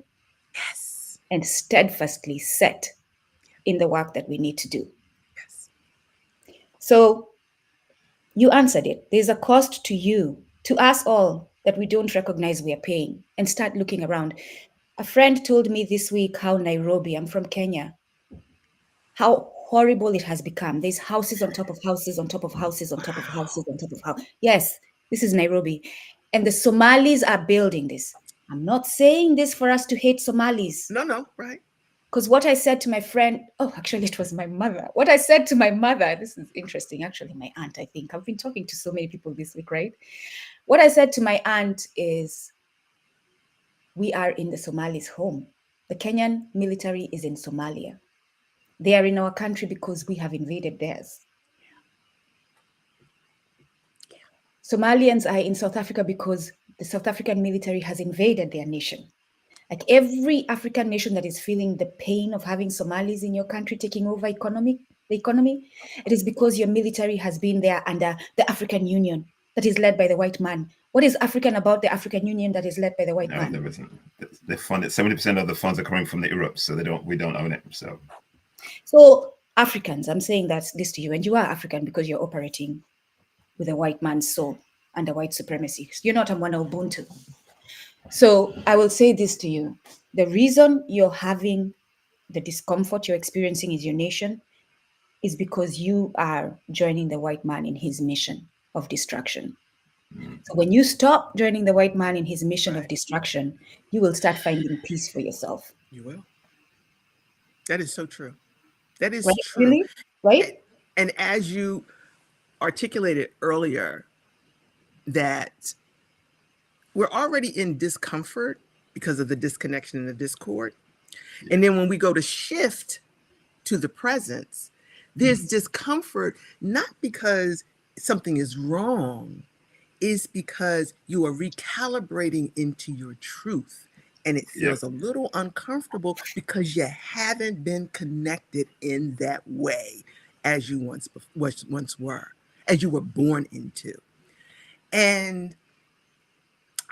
Yes. and steadfastly set in the work that we need to do. Yes. So you answered it. There's a cost to you, to us all, that we don't recognize we are paying, and start looking around. A friend told me this week how Nairobi, I'm from Kenya, how horrible it has become. There's houses on top of houses on top of houses on top of houses on top of houses. Yes, this is Nairobi. And the Somalis are building this. I'm not saying this for us to hate Somalis. No, right. Because what I said to my friend, oh, actually, it was my mother. What I said to my mother, this is interesting. Actually, my aunt, I think. I've been talking to so many people this week, right? What I said to my aunt is, we are in the Somalis' home. The Kenyan military is in Somalia. They are in our country because we have invaded theirs. Somalians are in South Africa because the South African military has invaded their nation. Like, every African nation that is feeling the pain of having Somalis in your country taking over the economy, it is because your military has been there under the African Union that is led by the white man. What is African about the African Union that is led by the white man? They fund it. 70% of the funds are coming from the Europe, so we don't own it. So Africans, I'm saying this to you, and you are African because you're operating with a white man's soul under white supremacy. You're not a Mwana Ubuntu. So I will say this to you. The reason you're having the discomfort you're experiencing in your nation is because you are joining the white man in his mission of destruction. So when you stop joining the white man in his mission of destruction, you will start finding peace for yourself. You will. That is so true. That is Right? true. Really? Right? And as you articulated earlier, that we're already in discomfort because of the disconnection and the discord. And then when we go to shift to the presence, there's discomfort, not because something is wrong, is because you are recalibrating into your truth. And it feels a little uncomfortable because you haven't been connected in that way as you once were, as you were born into. And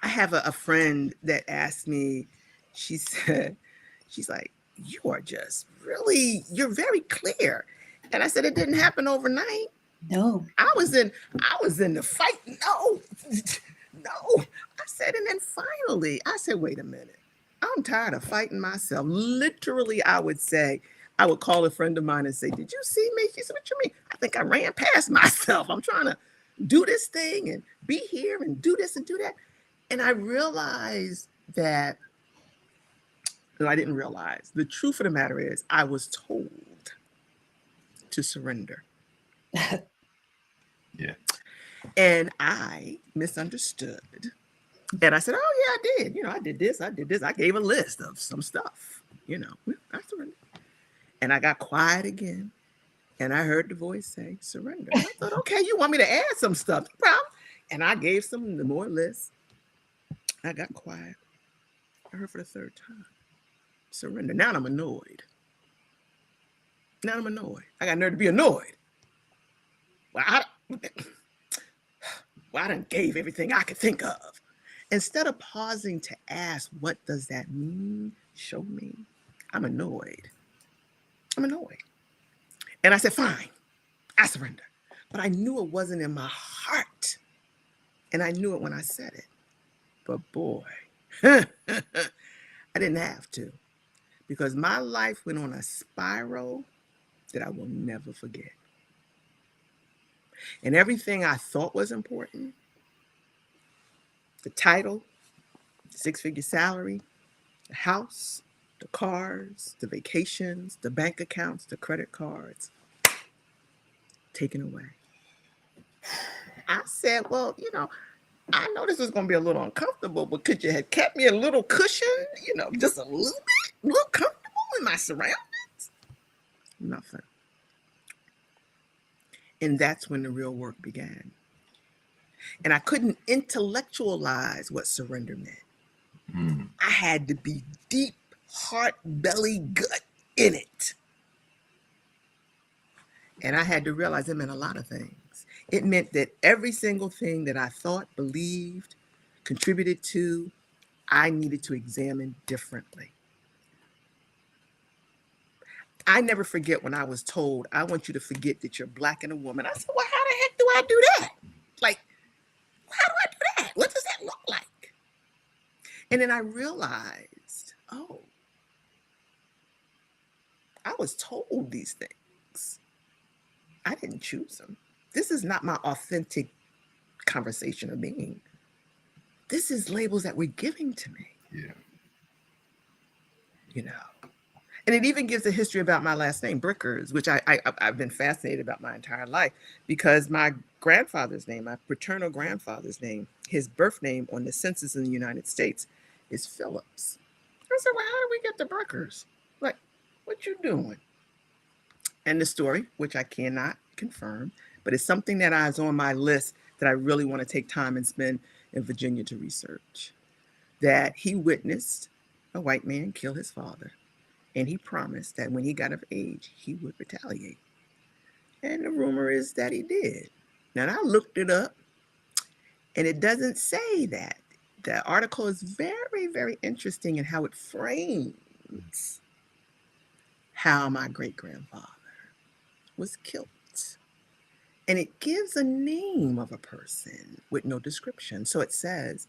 I have a friend that asked me, she's like, you are just really, you're very clear. And I said, it didn't happen overnight. No. I was in the fight. No. I said, and then finally, I said, wait a minute. I'm tired of fighting myself. Literally, I would call a friend of mine and say, did you see me? She said, what you mean? I think I ran past myself. I'm trying to do this thing and be here and do this and do that. And I realized that, no, I didn't realize. The truth of the matter is I was told to surrender. Yeah. And I misunderstood. And I said, oh, yeah, I did. I did this. I gave a list of some stuff. I surrendered. And I got quiet again. And I heard the voice say, surrender. I thought, okay, you want me to add some stuff. No problem. And I gave some more lists. I got quiet. I heard for the third time. Surrender. Now I'm annoyed. I got nerve to be annoyed. Well, I done gave everything I could think of. Instead of pausing to ask, what does that mean? Show me. I'm annoyed. And I said, fine, I surrender. But I knew it wasn't in my heart. And I knew it when I said it. But boy, I didn't have to. Because my life went on a spiral that I will never forget. And everything I thought was important, the title, the six-figure salary, the house, the cars, the vacations, the bank accounts, the credit cards, taken away. I said, well, I know this is going to be a little uncomfortable, but could you have kept me a little cushion, just a little bit, a little comfortable in my surroundings? Nothing. And that's when the real work began. And I couldn't intellectualize what surrender meant. I had to be deep, heart, belly, gut in it. And I had to realize it meant a lot of things. It meant that every single thing that I thought, believed, contributed to, I needed to examine differently. I never forget when I was told, I want you to forget that you're Black and a woman. I said, well, how the heck do I do that? Like, how do I do that? What does that look like? And then I realized, oh, I was told these things. I didn't choose them. This is not my authentic conversation or being. This is labels that were giving to me. Yeah. And it even gives a history about my last name, Brickers, which I've been fascinated about my entire life, because my grandfather's name, my paternal grandfather's name, his birth name on the census in the United States is Phillips. I said, well, how did we get the Brickers? Like, what you doing? And the story, which I cannot confirm, but it's something that is on my list that I really want to take time and spend in Virginia to research, that he witnessed a white man kill his father. And he promised that when he got of age, he would retaliate. And the rumor is that he did. Now, I looked it up, and it doesn't say that. The article is very, very interesting in how it frames how my great-grandfather was killed. And it gives a name of a person with no description. So it says,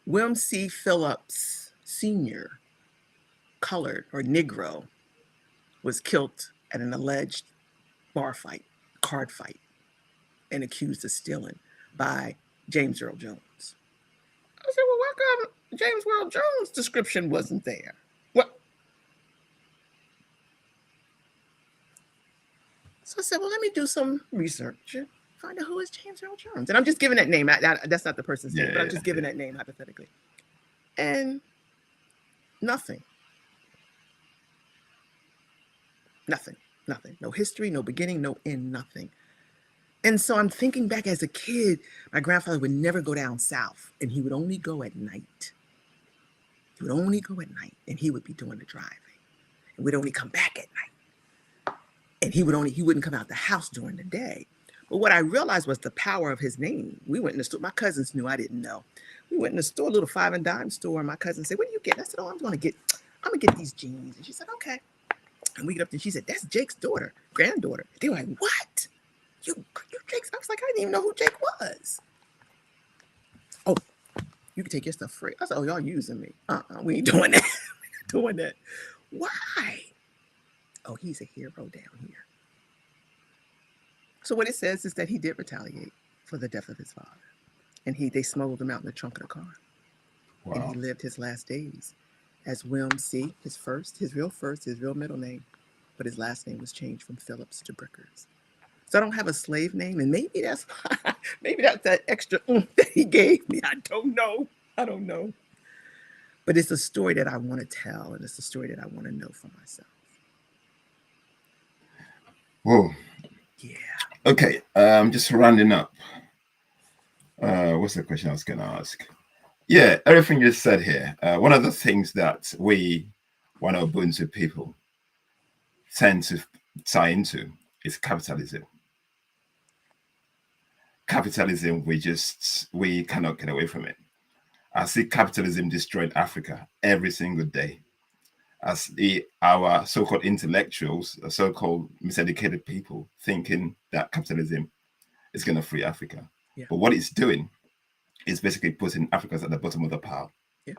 William C. Phillips Sr., colored or Negro, was killed at an alleged card fight, and accused of stealing by James Earl Jones. I said, well, why come James Earl Jones' description wasn't there? Well, so I said, well, let me do some research. Find out who is James Earl Jones. And I'm just giving that name. That's not the person's name, but I'm just giving that name hypothetically. And nothing. No history, no beginning, no end, nothing. And so I'm thinking back as a kid, my grandfather would never go down south, and he would only go at night. And he would be doing the driving. And we'd only come back at night. And he wouldn't come out the house during the day. But what I realized was the power of his name. We went in the store. My cousins knew, I didn't know. We went in the store, a little 5 and dime store, and my cousin said, what do you get? I said, oh, I'm gonna get these jeans. And she said, okay. And we get up there, and she said, that's Jake's granddaughter. They were like, what? You Jake's? I was like, I didn't even know who Jake was. Oh, you can take your stuff free. I said, oh, y'all using me. We ain't doing that. Why? Oh, he's a hero down here. So what it says is that he did retaliate for the death of his father. And they smuggled him out in the trunk of the car. Wow. And he lived his last days as William C., his real middle name, but his last name was changed from Phillips to Brickers. So I don't have a slave name, and maybe that's that extra that he gave me. I don't know. But it's a story that I want to tell, and it's a story that I want to know for myself. Whoa. Yeah. Okay, just rounding up. What's the question I was going to ask? Yeah, everything you said here. One of the things that we, one of Ubuntu people, tend to tie into is capitalism. Capitalism, we cannot get away from it. I see capitalism destroying Africa every single day. As our so-called intellectuals, so-called miseducated people, thinking that capitalism is going to free Africa. Yeah. But what it's doing is basically putting Africans at the bottom of the pile. Yeah.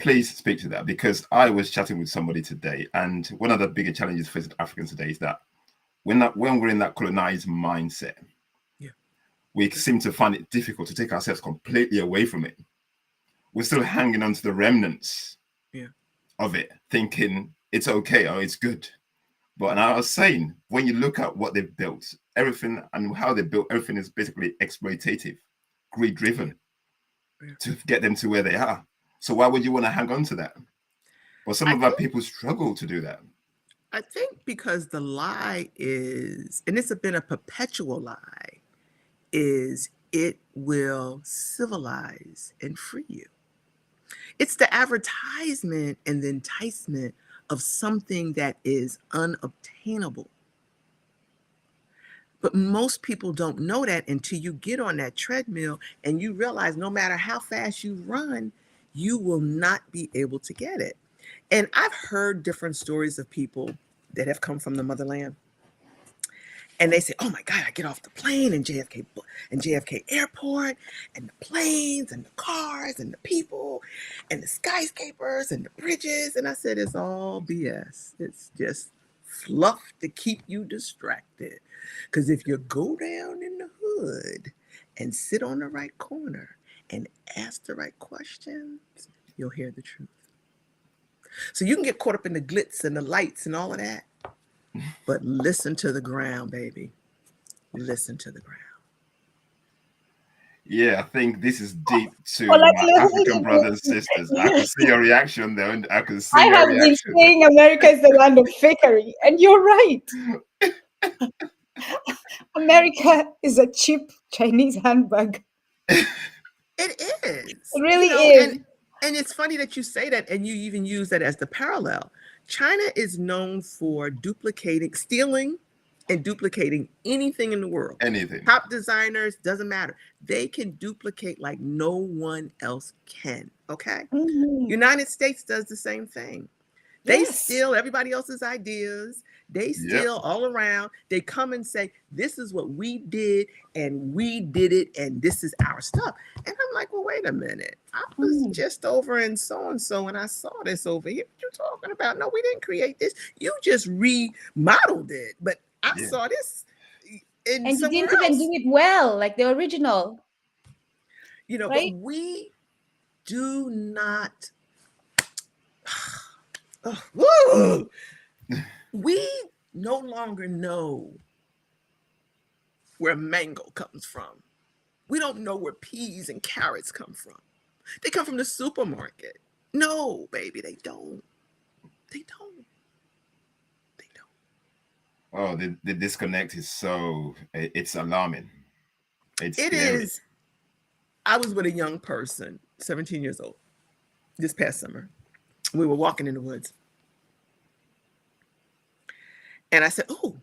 Please speak to that, because I was chatting with somebody today, and one of the bigger challenges facing Africans today is that when we're in that colonized mindset, Yeah. we seem to find it difficult to take ourselves completely away from it. We're still hanging on to the remnants of it, thinking it's okay or it's good. But and I was saying, when you look at what they've built, everything and how they built everything is basically exploitative, greed driven to get them to where they are. So why would you want to hang on to that? But some of our people struggle to do that. I think because the lie is, and it's been a perpetual lie, is it will civilize and free you. It's the advertisement and the enticement of something that is unobtainable. But most people don't know that until you get on that treadmill and you realize no matter how fast you run, you will not be able to get it. And I've heard different stories of people that have come from the motherland. And they say, "Oh my God, I get off the plane in JFK Airport, and the planes and the cars and the people and the skyscrapers and the bridges." And I said, "It's all BS. It's just fluff to keep you distracted. Because if you go down in the hood and sit on the right corner and ask the right questions, you'll hear the truth." So you can get caught up in the glitz and the lights and all of that, but listen to the ground, baby. Listen to the ground. Yeah, I think this is deep to Well, like, my African brothers and sisters. I can see your reaction there, and I can see I your have been reaction. saying America is the land of fakery, and you're right. America is a cheap Chinese handbag. It It is, really is. and it's funny that you say that, and you even use that as the parallel. China is known for duplicating, stealing, and duplicating anything in the world. Anything. Top designers, doesn't matter. They can duplicate like no one else can. Okay. Mhm. United States does the same thing. They Yes. steal everybody else's ideas. They Yep. steal all around. They come and say, "This is what we did, and we did it, and this is our stuff." And I'm like, "Well, wait a minute. I was just over in so and so, and I saw this over here. What you talking about? No, we didn't create this. You just remodeled it. But I Yeah. saw this in And you somewhere didn't even else, do it well, like the original, But right? we do not. Woo! We no longer know where mango comes from. We don't know where peas and carrots come from. They come from the supermarket. No, baby, they don't. They don't. They don't. Oh, the disconnect is it's alarming. It's It scary. is. I was with a young person, 17 years old, this past summer. We were walking in the woods. And I said, "Oh,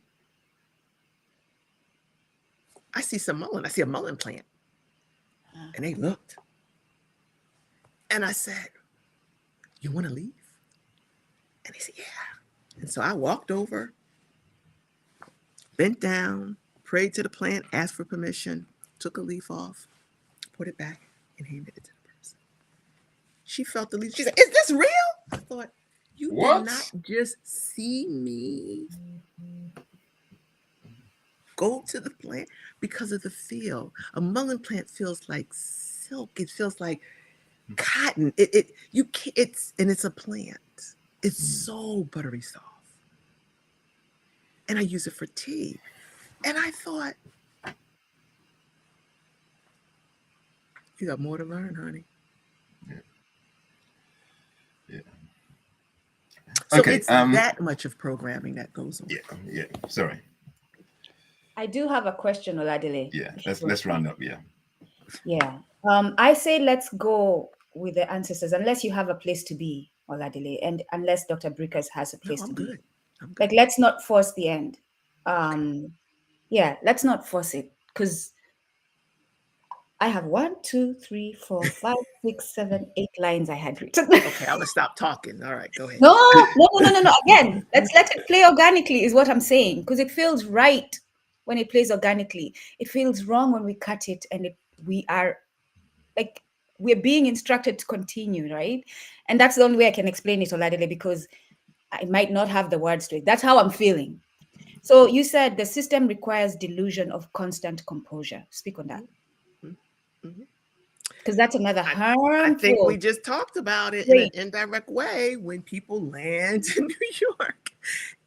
I see some mullein. I see a mullein plant." And they looked. And I said, "You want to leave?" And they said, "Yeah." And so I walked over, bent down, prayed to the plant, asked for permission, took a leaf off, put it back, and handed it to the person. She felt the leaf. She said, "Is this real?" I thought, "You did not What? just see me go to the plant because of the feel. A mullein plant feels like silk. It feels like cotton. You can't, it's a plant. It's so buttery soft. And I use it for tea. And I thought, you got more to learn, honey. Yeah. Yeah. So Okay. it's that much of programming that goes on. Yeah. Sorry. I do have a question, Oladile. Yeah. if you don't Let's round mind. up. Yeah. Yeah. I say let's go with the ancestors, unless you have a place to be, Oladile, and unless Dr. Brickers has a No, place to I'm be. good. I'm Like, good. let's not force the end. Yeah, let's not force it, because I have 1, 2, 3, 4, 5, 6, 7, 8 lines I had written. Okay, I'm gonna stop talking. All right, go ahead. No. Again, let's let it play organically, is what I'm saying, because it feels right when it plays organically. It feels wrong when we cut it and we are like, we're being instructed to continue, right? And that's the only way I can explain it, Oladile, because I might not have the words to it. That's how I'm feeling. So you said the system requires delusion of constant composure. Speak on that. Mhm. Because that's another I think we harmful just talked about it in an trait. indirect way when people land in New York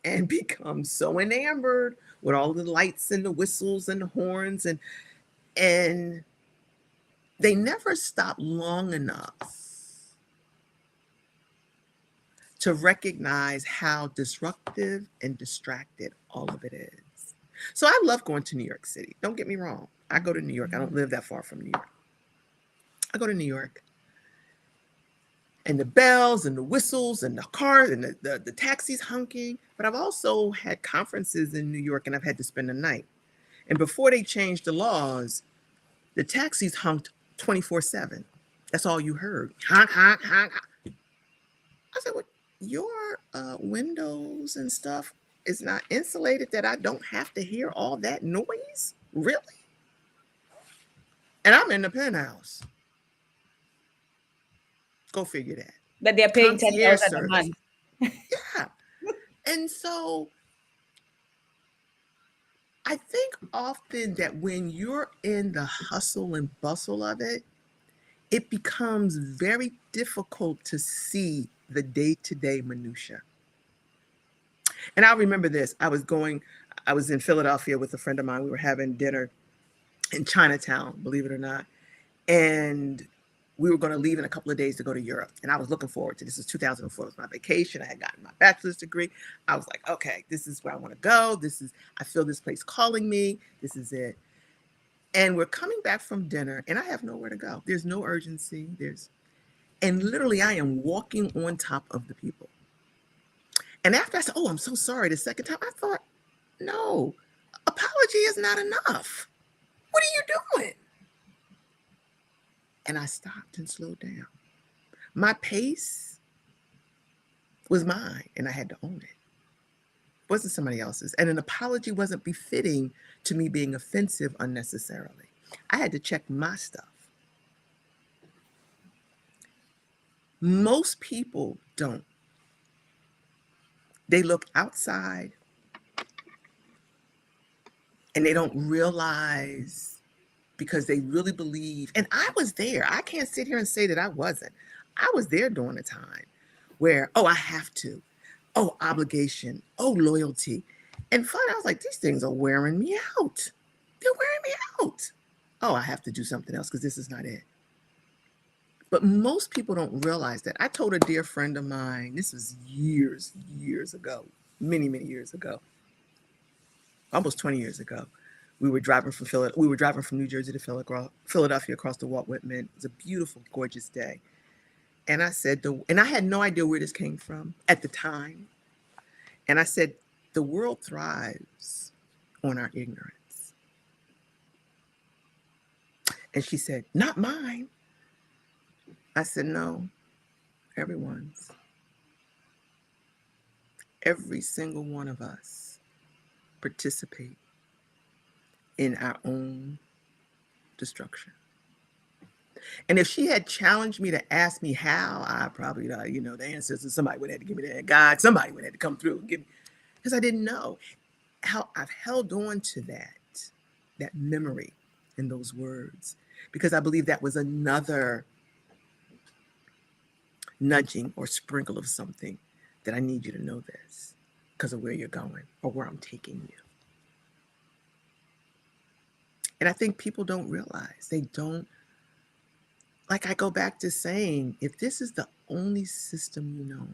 and become so enamored with all the lights and the whistles and the horns and they never stop long enough to recognize how disruptive and distracted all of it is. So I love going to New York City. Don't get me wrong. I go to New York. I don't live that far from New York. I go to New York. And the bells and the whistles and the cars and the taxis honking. But I've also had conferences in New York and I've had to spend the night. And before they changed the laws, the taxis honked 24/7. That's all you heard. Honk, honk, honk. I said, well, your windows and stuff is not insulated that I don't have to hear all that noise? Really? And I'm in the penthouse. Go figure that. But they're paying Concierge 10,000 a service. month. Yeah. And so I think often that when you're in the hustle and bustle of it, it becomes very difficult to see the day-to-day minutia. And I remember this. I was in Philadelphia with a friend of mine. We were having dinner in Chinatown, believe it or not. And we were going to leave in a couple of days to go to Europe. And I was looking forward to this. Is 2004. It was my vacation. I had gotten my bachelor's degree. I was like, okay, this is where I want to go. I feel this place calling me. This is it. And we're coming back from dinner and I have nowhere to go. There's no urgency. And literally I am walking on top of the people. And after I said, oh, I'm so sorry, the second time, I thought, no, apology is not enough. What are you doing? And I stopped and slowed down. My pace was mine and I had to own it. It wasn't somebody else's. And an apology wasn't befitting to me being offensive unnecessarily. I had to check my stuff. Most people don't. They look outside and they don't realize because they really believe. And I was there. I can't sit here and say that I wasn't. I was there during a time where, oh, I have to. Oh, obligation. Oh, loyalty. And finally, I was like, these things are wearing me out. They're wearing me out. Oh, I have to do something else because this is not it. But most people don't realize that. I told a dear friend of mine, this was years ago, many, many years ago, almost 20 years ago. We were driving from New Jersey to Philadelphia across the Walt Whitman. It was a beautiful, gorgeous day. And I said, and I had no idea where this came from at the time. And I said, the world thrives on our ignorance. And she said, not mine. I said, no, everyone's. Every single one of us participate in our own destruction. And if she had challenged me to ask me how, I probably, the answers, somebody would have to give me that. God, somebody would have to come through and give me, because I didn't know how I've held on to that memory in those words, because I believe that was another nudging or sprinkle of something that I need you to know this because of where you're going or where I'm taking you. And I think people don't realize, they don't, like I go back to saying, if this is the only system you know,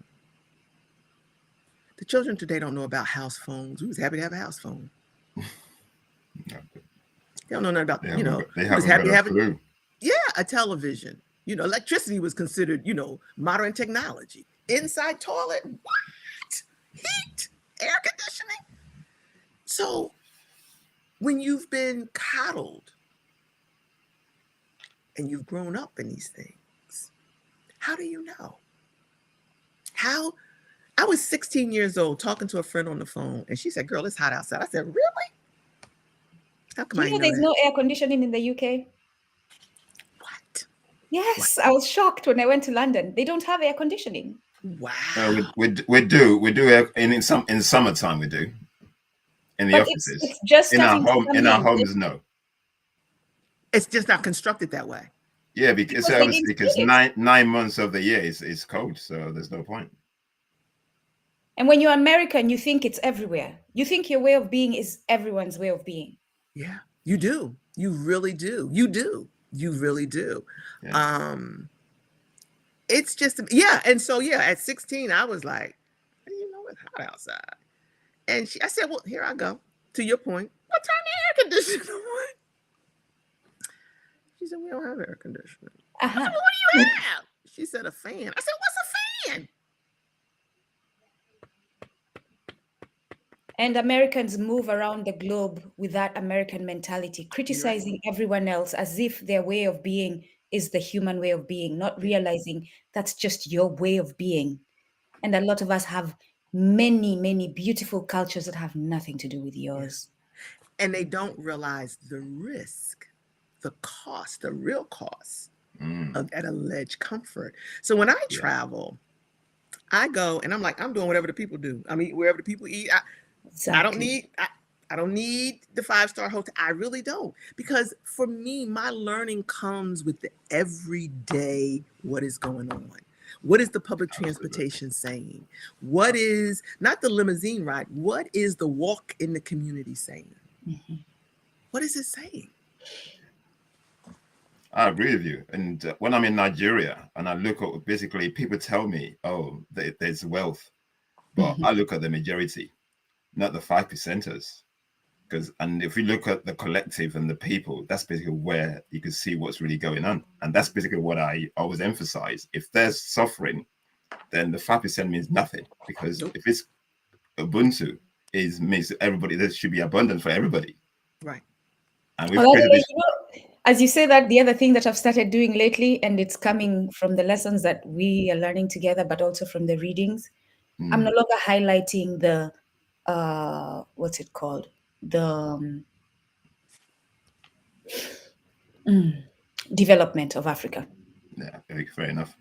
The children today don't know about house phones. We was happy to have a house phone. No, They don't know nothing about, they you know, they we was haven't happy got to a have clue. a television. You know, electricity was considered, you know, modern technology. Inside toilet, what? Heat, air conditioning. So when you've been coddled and you've grown up in these things, how do you know? How? I was 16 years old talking to a friend on the phone, and she said, "Girl, it's hot outside." I said, "Really? How come Do I you know didn't know there's that?" no air conditioning in the UK? What? Yes, I was shocked when I went to London. They don't have air conditioning. Wow. We do in summertime we do in the But offices. it's just starting to come In our in homes, no. It's just not constructed that way. Yeah, because because they obviously didn't because see it. 9 months of the year is cold, so there's no point. And when you're American, you think it's everywhere. You think your way of being is everyone's way of being. Yeah, you do. You really do. You do. You really do. Yeah. It's just, yeah. And so, yeah, at 16, I was like, "How do you know it's hot outside?" And I said, "Well, here I go. To your point, what turn the air conditioner on?" She said, "We don't have air conditioning." I said, Uh-huh. "Well, what do you have?" She said, "A fan." I said, "What's a fan?" And Americans move around the globe with that American mentality, You're right. criticizing everyone else as if their way of being is the human way of being, not realizing that's just your way of being. And a lot of us have many, many beautiful cultures that have nothing to do with Yeah. yours. And they don't realize the risk, the cost, the real cost of that alleged comfort. So when I Yeah. travel, I go and I'm like, I'm doing whatever the people do. I mean, wherever the people eat. I don't Exactly. need I don't need the 5-star hotel. I really don't. Because for me, my learning comes with the everyday what is going on. What is the public transportation saying? What is not the limousine ride? What is the walk in the community saying? Mhm. What is it saying? I agree with you. And when I'm in Nigeria and I look at basically people tell me, oh, there's wealth, but Mhm. I look at the majority, not the 5%ers. And if we look at the collective and the people, that's basically where you can see what's really going on. And that's basically what I always emphasize. If there's suffering, then the 5% means nothing. Because Nope. if it's Ubuntu, means everybody, there should be abundance for everybody. Right. And By we've the created way, this. you know, as you say that, the other thing that I've started doing lately, and it's coming from the lessons that we are learning together, but also from the readings, I'm no longer highlighting the what's it called? The development of Africa. Yeah, fair enough.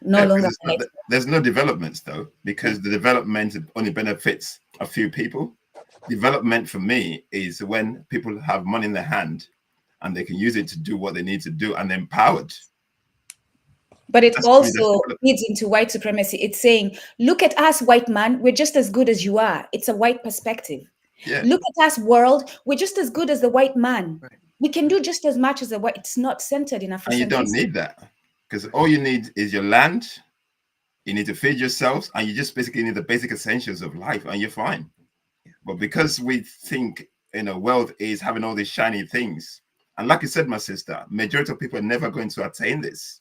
No Yeah, longer because highlighting. there's no developments though, because the development only benefits a few people. Development for me is when people have money in their hand and they can use it to do what they need to do and they're empowered. But it That's to me, that's also development. feeds into white supremacy. It's saying, look at us, white man, we're just as good as you are. It's a white perspective. Yeah, Look at us, world, we're just as good as the white man. Right. We can do just as much as the white. It's not centered in and you don't Afrocentricity. need that because all you need is your land. You need to feed yourselves, and you just basically need the basic essentials of life, and you're fine. But because we think wealth is having all these shiny things, and like you said, my sister, majority of people are never going to attain this.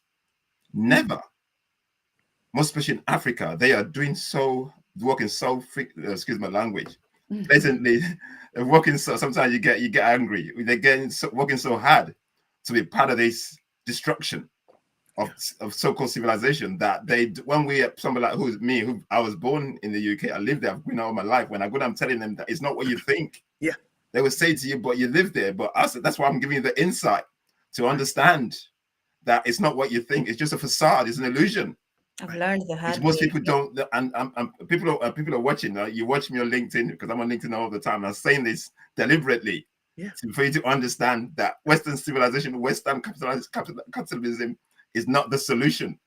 Never. Most especially in Africa, they are working so excuse my language, blatantly working so. Sometimes you get angry. They're working so hard to be part of this destruction of so-called civilization that when somebody like who I was born in the UK, I lived there, I've been all my life. When I go there, I'm telling them that it's not what you think. Yeah. They will say to you, but you live there. But that's why I'm giving you the insight to understand that it's not what you think. It's just a facade. It's an illusion. I've learned the Which hard most way. people don't. And people are watching. You watch me on LinkedIn because I'm on LinkedIn all the time. I'm saying this deliberately for you to understand that Western civilization, Western capitalism is not the solution.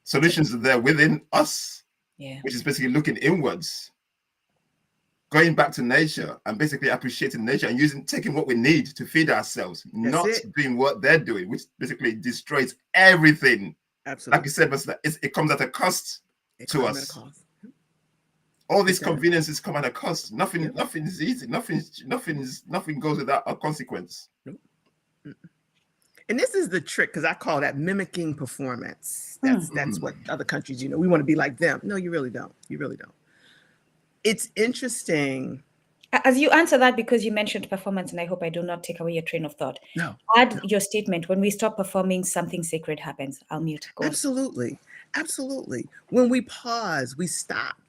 Solutions are there within us, which is basically looking inwards, going back to nature and basically appreciating nature and taking what we need to feed ourselves, not doing what they're doing, which basically destroys everything. Absolutely. Like you said, but it comes at a cost to us. All these It does. conveniences come at a cost. Nothing, Yep. nothing is easy. Nothing goes without a consequence. Nope. And this is the trick, because I call that mimicking performance. That's what other countries, we want to be like them. No, you really don't. You really don't. It's interesting. As you answer that, because you mentioned performance, and I hope I do not take away your train of thought. No. Add your statement: when we stop performing, something sacred happens. I'll mute. Go on. Absolutely. Absolutely. When we pause, we stop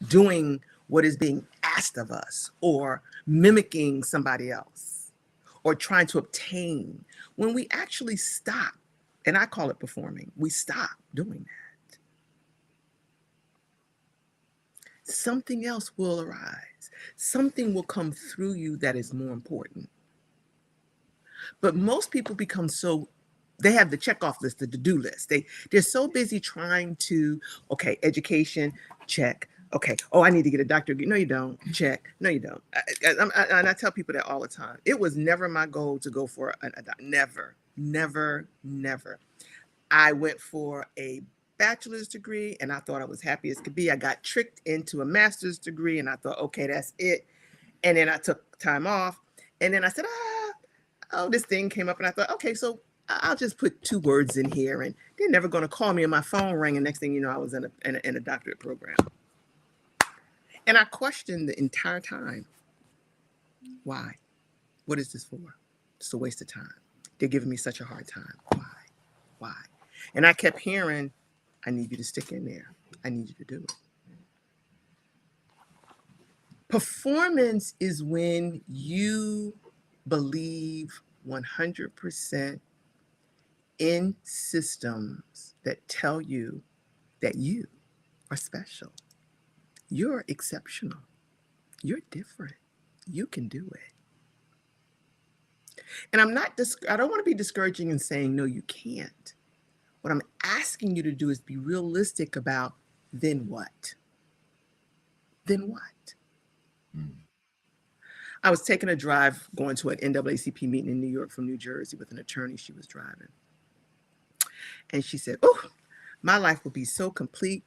doing what is being asked of us, or mimicking somebody else, or trying to obtain. When we actually stop, and I call it performing, we stop doing that, something else will arise. Something will come through you that is more important. But most people become they have the checkoff list, the to-do list. They're so busy trying to, okay, education, check. Okay, oh, I need to get a doctor. No, you don't. Check. No, you don't. And I tell people that all the time. It was never my goal to go for a doctor. Never, never, never. I went for a bachelor's degree and I thought I was happy as could be. I got tricked into a master's degree and I thought, okay, that's it. And then I took time off. And then I said, this thing came up and I thought, okay, so I'll just put 2 words in here, and they're never going to call me, and my phone rang, and next thing you know, I was in a doctorate program. And I questioned the entire time. Why? What is this for? It's a waste of time. They're giving me such a hard time. Why? And I kept hearing, I need you to stick in there. I need you to do it. Performance is when you believe 100% in systems that tell you that you are special. You're exceptional. You're different. You can do it. And I don't want to be discouraging and saying, no, you can't. What I'm asking you to do is be realistic about, then what? Then what? I was taking a drive going to an NAACP meeting in New York from New Jersey with an attorney. She was driving. And she said, oh, my life will be so complete.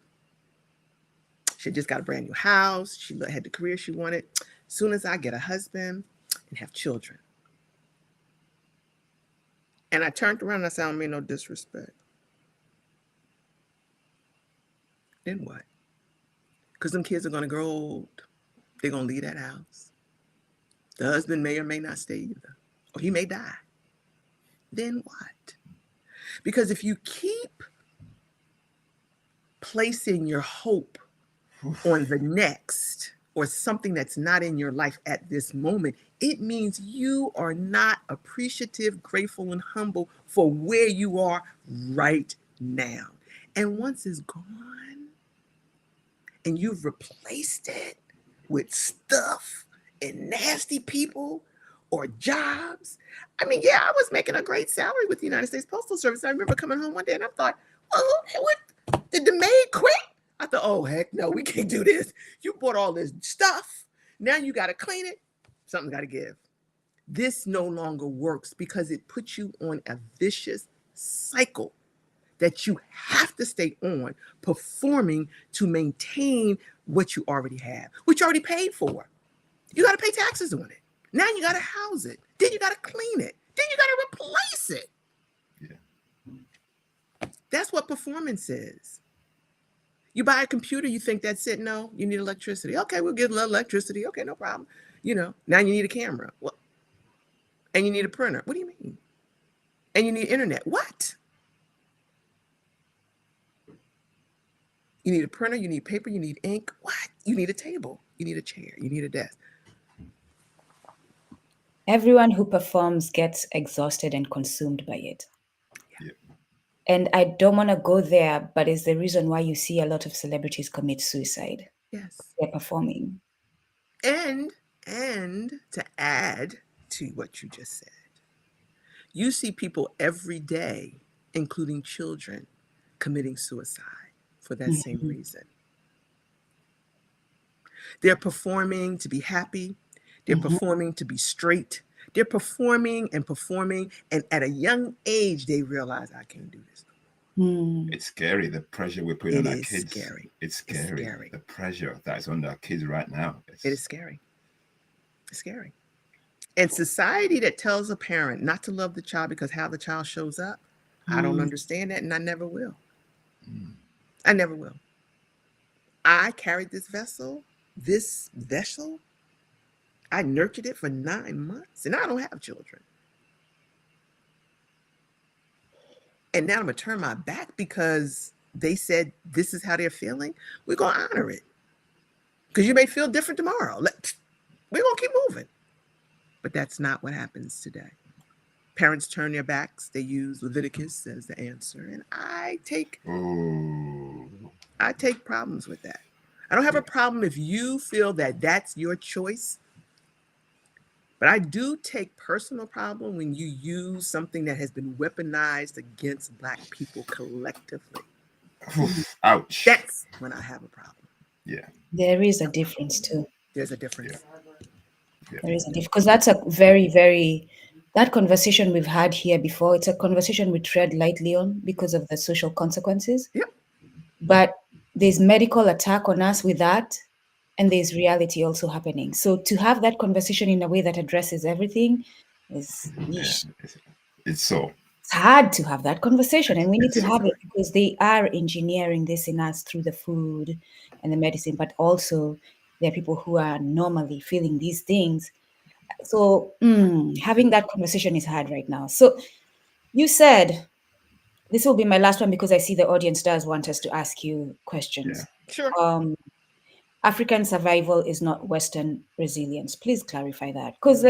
She just got a brand new house. She had the career she wanted. As soon as I get a husband and have children. And I turned around and I said, I don't mean no disrespect. Then what? Because them kids are going to grow old. They're going to leave that house. The husband may or may not stay either. Or he may die. Then what? Because if you keep placing your hope on the next or something that's not in your life at this moment, it means you are not appreciative, grateful, and humble for where you are right now. And once it's gone and you've replaced it with stuff and nasty people or jobs. I mean, yeah, I was making a great salary with the United States Postal Service. I remember coming home one day and I thought, oh, what? Did the maid quit? I thought, oh, heck no, we can't do this. You bought all this stuff. Now you got to clean it. Something's got to give. This no longer works because it puts you on a vicious cycle that you have to stay on, performing to maintain what you already have, which you already paid for. You got to pay taxes on it. Now you got to house it. Then you got to clean it. Then you got to replace it. Yeah. That's what performance is. You buy a computer, you think that's it. No, you need electricity. Okay, we'll get a little electricity. Okay, no problem. Now you need a camera. Well, and you need a printer. What do you mean? And you need internet. What? You need a printer, you need paper, you need ink. What? You need a table, you need a chair, you need a desk. Everyone who performs gets exhausted and consumed by it. Yeah. And I don't want to go there, but it's the reason why you see a lot of celebrities commit suicide. Yes. They're performing. And to add to what you just said, you see people every day, including children, committing suicide for that same reason. They're performing to be happy. They're performing to be straight. They're performing. And at a young age, they realize, I can't do this no more. It's scary, the pressure we put It on our is kids. scary. It's scary. scary. The pressure that is on our kids right now. It is scary. It's scary. And society that tells a parent not to love the child because how the child shows up, I don't understand that, and I never will. I never will. I carried this vessel. I nurtured it for 9 months, and I don't have children. And now I'm going to turn my back because they said this is how they're feeling. We're going to honor it. Because you may feel different tomorrow. We're going to keep moving. But that's not what happens today. Parents turn their backs. They use Leviticus as the answer. And I take problems with that. I don't have a problem if you feel that that's your choice. But I do take personal problem when you use something that has been weaponized against Black people collectively. Ouch. That's when I have a problem. Yeah. There is a difference too. There's a difference. Yeah. There is a difference because that's a very, very, that conversation we've had here before. It's a conversation we tread lightly on because of the social consequences. Yep. But there's medical attack on us with that, and there's reality also happening. So to have that conversation in a way that addresses everything is It's hard to have that conversation, and we need to have it because they are engineering this in us through the food and the medicine, but also there are people who are normally feeling these things. So having that conversation is hard right now. So you said, this will be my last one because I see the audience does want us to ask you questions. Sure. African survival is not Western resilience. Please clarify that. Because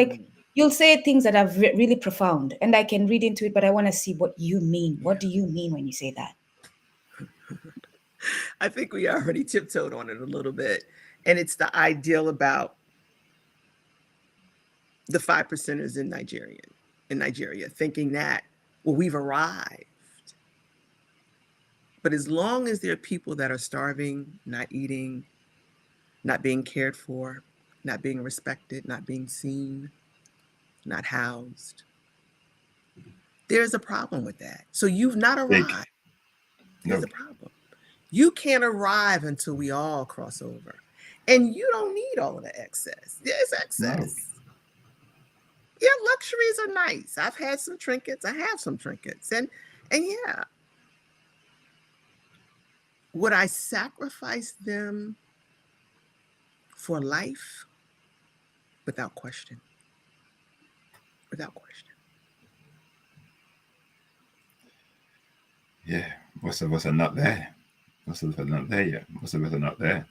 you'll say things that are really profound and I can read into it, but I want to see what you mean. What do you mean when you say that? I think we already tiptoed on it a little bit. And it's the ideal about the 5%ers in Nigeria, thinking that, well, we've arrived. But as long as there are people that are starving, not eating, not being cared for, not being respected, not being seen, not housed, there's a problem with that. So you've not arrived. There's a problem. You can't arrive until we all cross over. And you don't need all of the excess. There's excess. Yeah, luxuries are nice. I've had some trinkets. I have some trinkets. And yeah. Would I sacrifice them for life? Without question. Without question. Yeah, most of us are not there. Most of us are not there yet. Most of us are not there.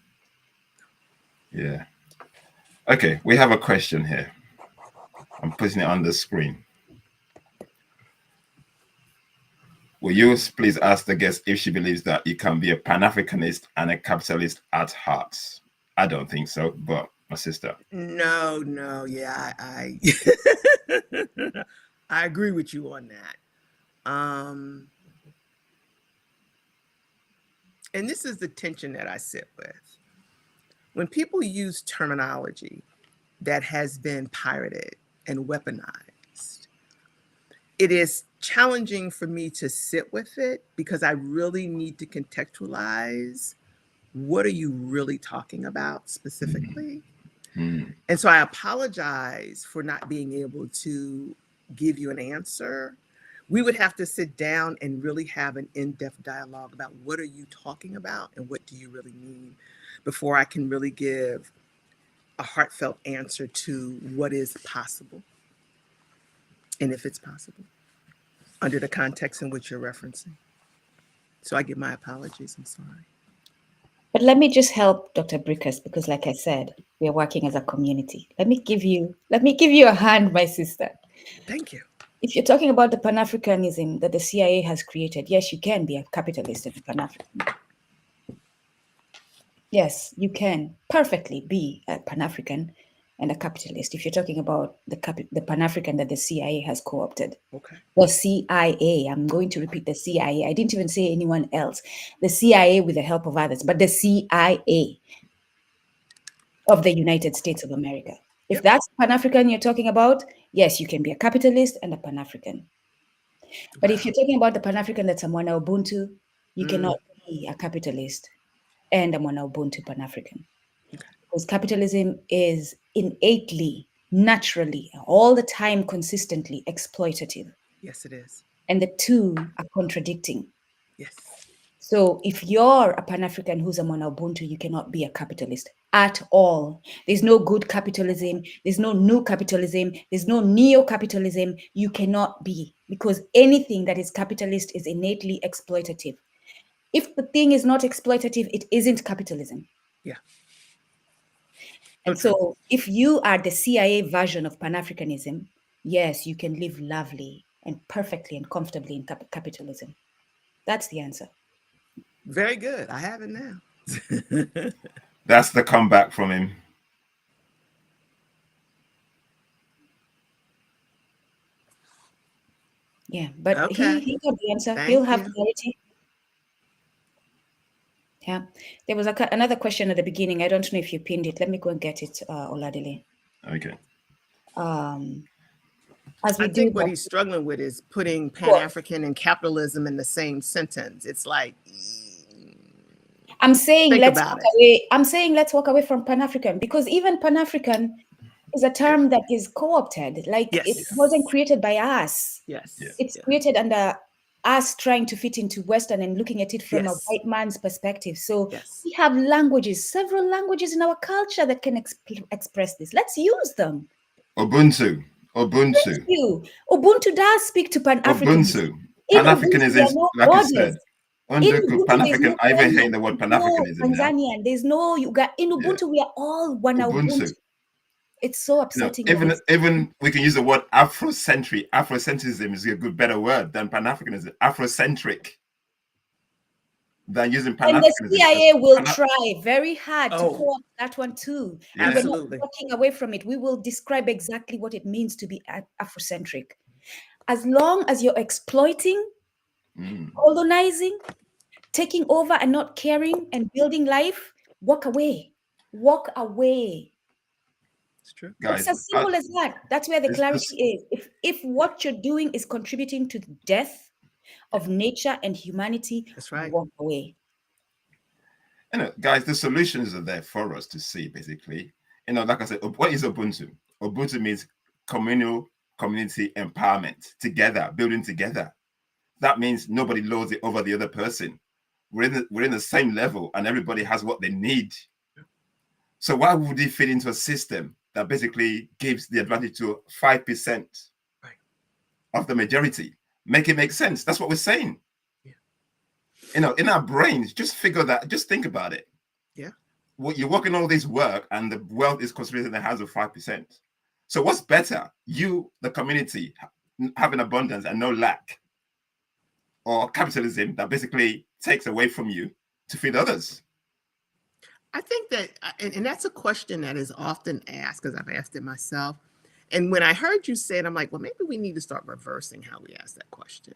Yeah. Okay, we have a question here. I'm putting it on the screen. Will you please ask the guest if she believes that you can be a Pan-Africanist and a capitalist at heart? I don't think so, but my sister. No, yeah, I I agree with you on that. And this is the tension that I sit with. When people use terminology that has been pirated and weaponized, it is challenging for me to sit with it because I really need to contextualize what are you really talking about specifically. And so I apologize for not being able to give you an answer. We would have to sit down and really have an in-depth dialogue about what are you talking about and what do you really mean before I can really give a heartfelt answer to what is possible and if it's possible under the context in which you're referencing. So I give my apologies. I'm sorry. But let me just help Dr. Brickus because, like I said, we are working as a community. Let me give you a hand, my sister. Thank you. If you're talking about the Pan-Africanism that the CIA has created, yes, you can be a capitalist and a Pan-African. Yes, you can perfectly be a Pan-African and a capitalist if you're talking about the Pan-African that the CIA has co-opted. Okay. The CIA, I'm going to repeat the CIA. I didn't even say anyone else. The CIA with the help of others, but the CIA of the United States of America. If that's Pan-African you're talking about, yes, you can be a capitalist and a Pan-African. But if you're talking about the Pan-African that's a Mwana Ubuntu, you cannot be a capitalist and a Mwana Ubuntu Pan-African. Because capitalism is innately, naturally, all the time, consistently exploitative. Yes, it is. And the two are contradicting. Yes. So if you're a Pan-African who's a Mwana Ubuntu, you cannot be a capitalist at all. There's no good capitalism. There's no new capitalism. There's no neo-capitalism. You cannot be, because anything that is capitalist is innately exploitative. If the thing is not exploitative, it isn't capitalism. Yeah. And so if you are the CIA version of Pan-Africanism, yes, you can live lovely and perfectly and comfortably in capitalism. That's the answer. Very good. I have it now. That's the comeback from him. Yeah, but Okay. he got the answer. Thank He'll have you. clarity. Yeah. There was another question at the beginning. I don't know if you pinned it. Let me go and get it, Oladile. Okay. As we I do think what that, he's struggling with is putting Pan-African and capitalism in the same sentence. It's like, I'm saying think let's about walk it. away. I'm saying let's walk away from Pan-African, because even Pan-African is a term that is co-opted. Like Yes. it wasn't created by us. Yes. Yeah. It's created under us trying to fit into Western and looking at it from a Yes. white man's perspective. So Yes. we have languages, several languages in our culture that can express this. Let's use them. Ubuntu. Thank you. Ubuntu does speak to Pan-Africanism. Ubuntu. In Ubuntu, Pan-Africanism there are is, no like I borders. said, In Unduku, Ubuntu, there's Pan-African. no I even Congo, hate the word there's no Pan-Africanism now. Tanzanian, there's no Uganda. In Ubuntu, we are all one Ubuntu. Ubuntu. It's so upsetting. Even we can use the word Afrocentric. Afrocentrism is a good, better word than Pan-Africanism. Afrocentric. Than using And Pan-Africanism. the CIA will try very hard to co-opt that one too. Yeah. And we're Absolutely. not walking away from it. We will describe exactly what it means to be Afrocentric. As long as you're exploiting, colonizing, taking over and not caring and building life, walk away. Walk away. It's true. Guys, It's as simple as that. That's where the clarity is. If what you're doing is contributing to the death of nature and humanity, That's right. walk away. Guys, the solutions are there for us to see, basically. Like I said, what is Ubuntu? Ubuntu means communal community empowerment, together, building together. That means nobody lords it over the other person. We're in the same level and everybody has what they need. So why would it fit into a system that basically gives the advantage to 5% of the majority? Make it make sense. That's what we're saying. Yeah. In our brains, just figure that, just think about it. Yeah. You're working all this work and the wealth is concentrated in the hands of 5%. So what's better? You, the community, having abundance and no lack, or capitalism that basically takes away from you to feed others? I think that, and that's a question that is often asked, because I've asked it myself. And when I heard you say it, I'm like, well, maybe we need to start reversing how we ask that question.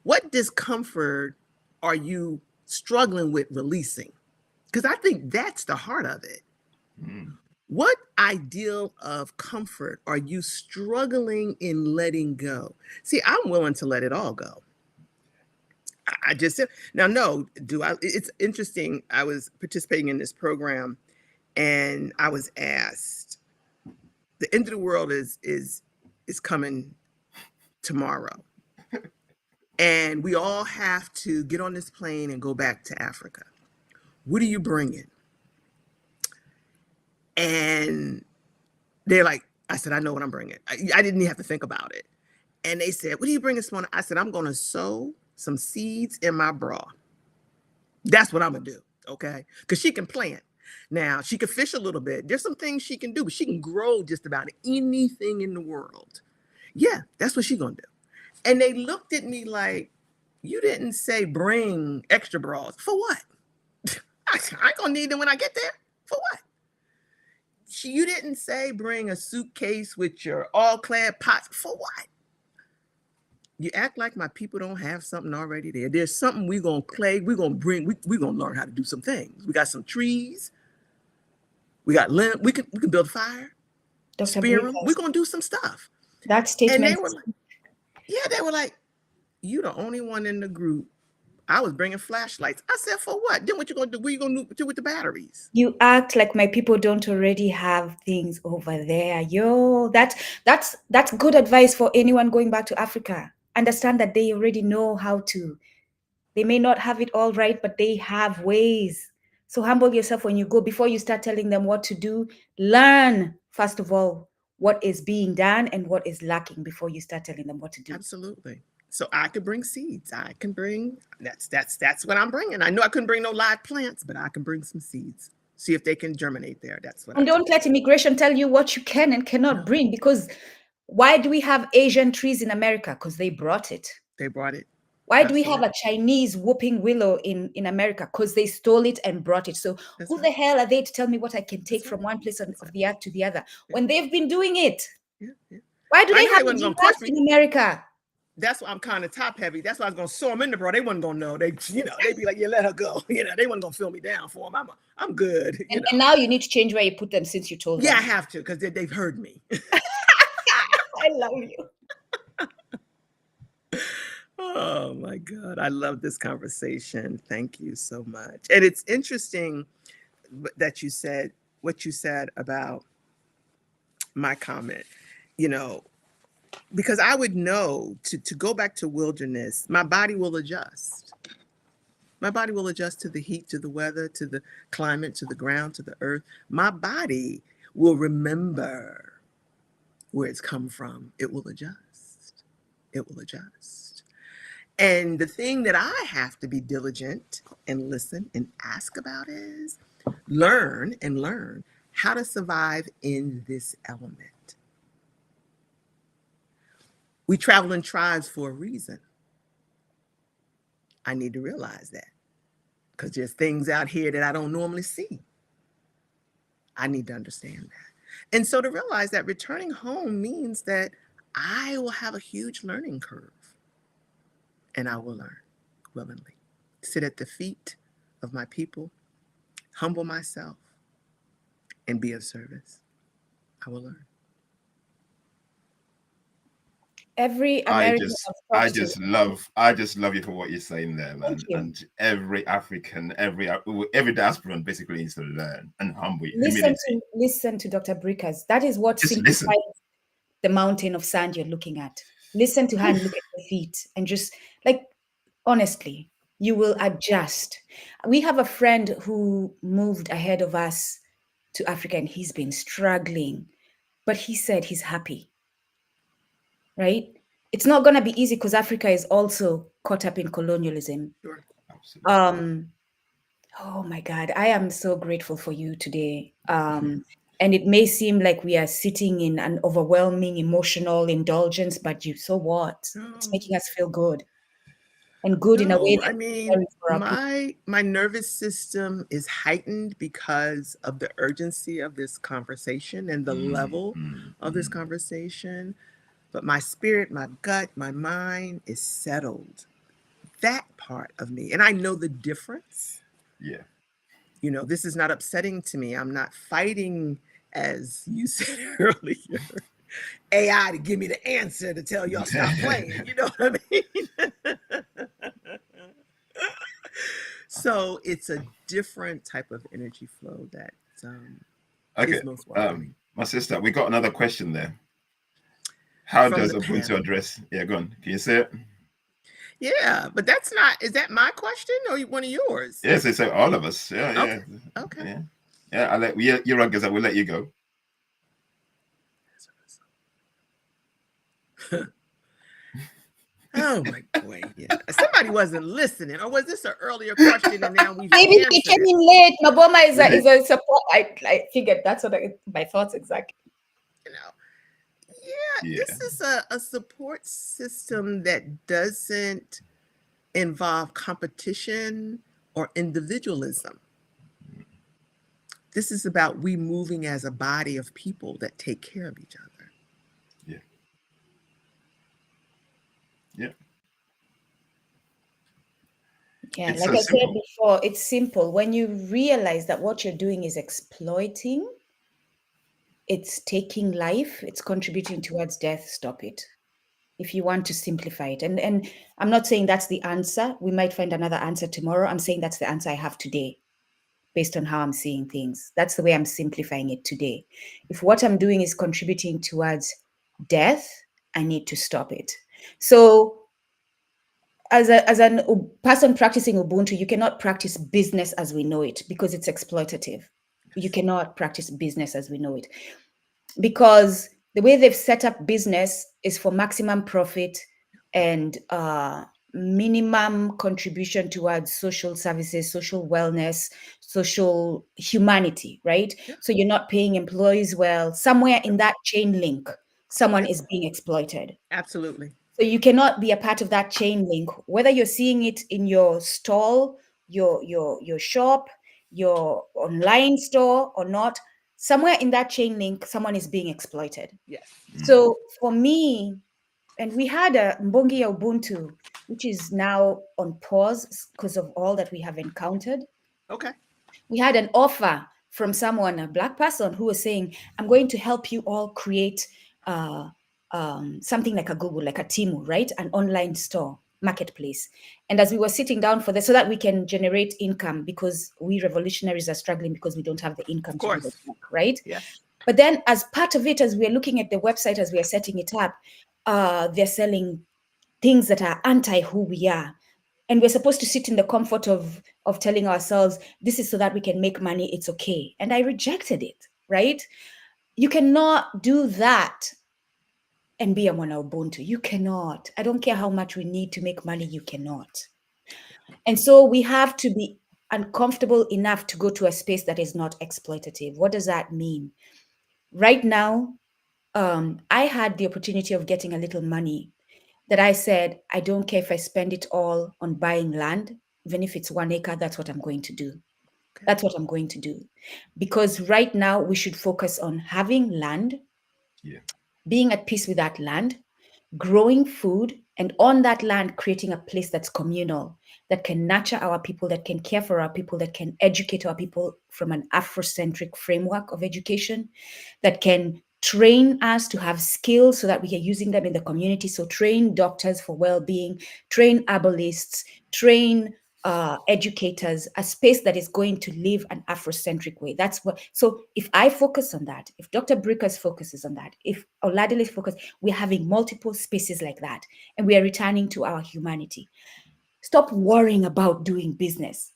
What discomfort are you struggling with releasing? Because I think that's the heart of it. What ideal of comfort are you struggling in letting go? See, I'm willing to let it all go. I just said, now, no, it's interesting. I was participating in this program and I was asked, the end of the world is coming tomorrow. And we all have to get on this plane and go back to Africa. What are you bringing? And they're like, I said, I know what I'm bringing. I didn't even have to think about it. And they said, what are you bringing this morning? I said, I'm going to sow some seeds in my bra. That's what I'm going to do. Okay. Because she can plant. Now, she can fish a little bit. There's some things she can do, but she can grow just about anything in the world. Yeah, that's what she's going to do. And they looked at me like, you didn't say bring extra bras. For what? I ain't going to need them when I get there. For what? You didn't say bring a suitcase with your all-clad pots. For what? You act like my people don't have something already there. There's something we're going to clay. We're going to bring. We're going to learn how to do some things. We got some trees. We got limb. We can build a fire. Dr. Spear them. We're going to do some stuff. That statement. And they were like, you the only one in the group. I was bringing flashlights. I said, for what? Then what you gonna do? What you gonna do with the batteries? You act like my people don't already have things over there. Yo, that's good advice for anyone going back to Africa. Understand that they already know how to. They may not have it all right, but they have ways. So humble yourself when you go. Before you start telling them what to do, learn, first of all, what is being done and what is lacking before you start telling them what to do. Absolutely. So I could bring seeds. I can bring, that's what I'm bringing. I know I couldn't bring no live plants, but I can bring some seeds. See if they can germinate there. That's what. And don't let immigration tell you what you can and cannot bring, because why do we have Asian trees in America? Because they brought it. They brought it. Why do we have a Chinese whooping willow in America? Because they stole it and brought it. So who the hell are they to tell me what I can take from one place of the earth to the other when they've been doing it? Why do they have giraffes in America? That's why I'm kind of top heavy. That's why I was gonna sew them in the bro. They wasn't gonna know. They'd be like, yeah, let her go. They wasn't gonna fill me down for them. I'm good. And now you need to change where you put them since you told them. Yeah, I have to, because they've heard me. I love you. Oh my God, I love this conversation. Thank you so much. And it's interesting that you said what you said about my comment, because I would know to go back to wilderness, my body will adjust. My body will adjust to the heat, to the weather, to the climate, to the ground, to the earth. My body will remember where it's come from. It will adjust. It will adjust. And the thing that I have to be diligent and listen and ask about is learn how to survive in this element. We travel in tribes for a reason. I need to realize that, because there's things out here that I don't normally see. I need to understand that. And so to realize that returning home means that I will have a huge learning curve. And I will learn willingly. Sit at the feet of my people, humble myself, and be of service. I will learn. Every American I just love you for what you're saying there, man. And every African, every diasporan basically needs to learn and humble. Listen to Dr. Brickers. That is what simplifies the mountain of sand you're looking at. Listen to her and look at her feet, and just honestly, you will adjust. We have a friend who moved ahead of us to Africa, and he's been struggling, but he said he's happy. Right? It's not going to be easy because Africa is also caught up in colonialism. Sure. Absolutely. Oh my God, I am so grateful for you today. And it may seem like we are sitting in an overwhelming emotional indulgence, but so what? It's making us feel good. And good in a way that my nervous system is heightened because of the urgency of this conversation and the level of this conversation. But my spirit, my gut, my mind is settled. That part of me. And I know the difference. Yeah. This is not upsetting to me. I'm not fighting, as you said earlier, AI to give me the answer to tell y'all stop playing. You know what I mean? So it's a different type of energy flow that is most welcoming. My sister, we got another question there. How does Ubuntu address? Yeah, go on. Can you say it? Yeah, but that's not. Is that my question or one of yours? Yes, it's all of us. Yeah, okay. Yeah. Okay. Yeah. I'll let you're right, we'll let you go. Oh my boy! Yeah, somebody wasn't listening, or was this an earlier question and now we maybe he came in late? Maboma is a support. I figured that's what my thoughts exactly. Yeah, this is a support system that doesn't involve competition or individualism. This is about we moving as a body of people that take care of each other. Yeah. Yeah. Yeah, like I said before, it's simple. When you realize that what you're doing is exploiting, it's taking life, it's contributing towards death, stop it. if you want to simplify it. And I'm not saying that's the answer. We might find another answer tomorrow. I'm saying that's the answer I have today based on how I'm seeing things. That's the way I'm simplifying it today. If what I'm doing is contributing towards death, I need to stop it. So as a person practicing Ubuntu, you cannot practice business as we know it because it's exploitative. You cannot practice business as we know it because the way they've set up business is for maximum profit and minimum contribution towards social services, social wellness, social humanity, right? Yeah. So you're not paying employees well. Somewhere in that chain link, someone is being exploited. Absolutely. So you cannot be a part of that chain link, whether you're seeing it in your stall, your shop, your online store or not. Somewhere in that chain link, someone is being exploited. Yes. So for me, and we had a Mbongi ya Ubuntu, which is now on pause because of all that we have encountered. Okay. We had an offer from someone, a Black person, who was saying, I'm going to help you all create something like a Google, like a Timu, right? An online store, marketplace. And as we were sitting down for this, so that we can generate income because we revolutionaries are struggling because we don't have the income Of to do the course. work, right? Yes. But then as part of it, as we're looking at the website, as we are setting it up, they're selling things that are anti who we are. And we're supposed to sit in the comfort of telling ourselves, this is so that we can make money, it's okay. And I rejected it, right? You cannot do that and be a Mwana Ubuntu. You cannot. I don't care how much we need to make money, you cannot. And so we have to be uncomfortable enough to go to a space that is not exploitative. What does that mean? Right now, I had the opportunity of getting a little money that I said, I don't care if I spend it all on buying land, even if it's 1 acre, that's what I'm going to do. Okay. That's what I'm going to do. Because right now we should focus on having land, Yeah. being at peace with that land, growing food, and on that land, creating a place that's communal, that can nurture our people, that can care for our people, that can educate our people from an Afrocentric framework of education, that can train us to have skills so that we are using them in the community. So train doctors for well-being, train herbalists, train educators, a space that is going to live an Afrocentric way. That's what. So if I focus on that, if Dr. Bricker's focuses on that, if Oladele's focus, we're having multiple spaces like that, and we are returning to our humanity. Stop worrying about doing business.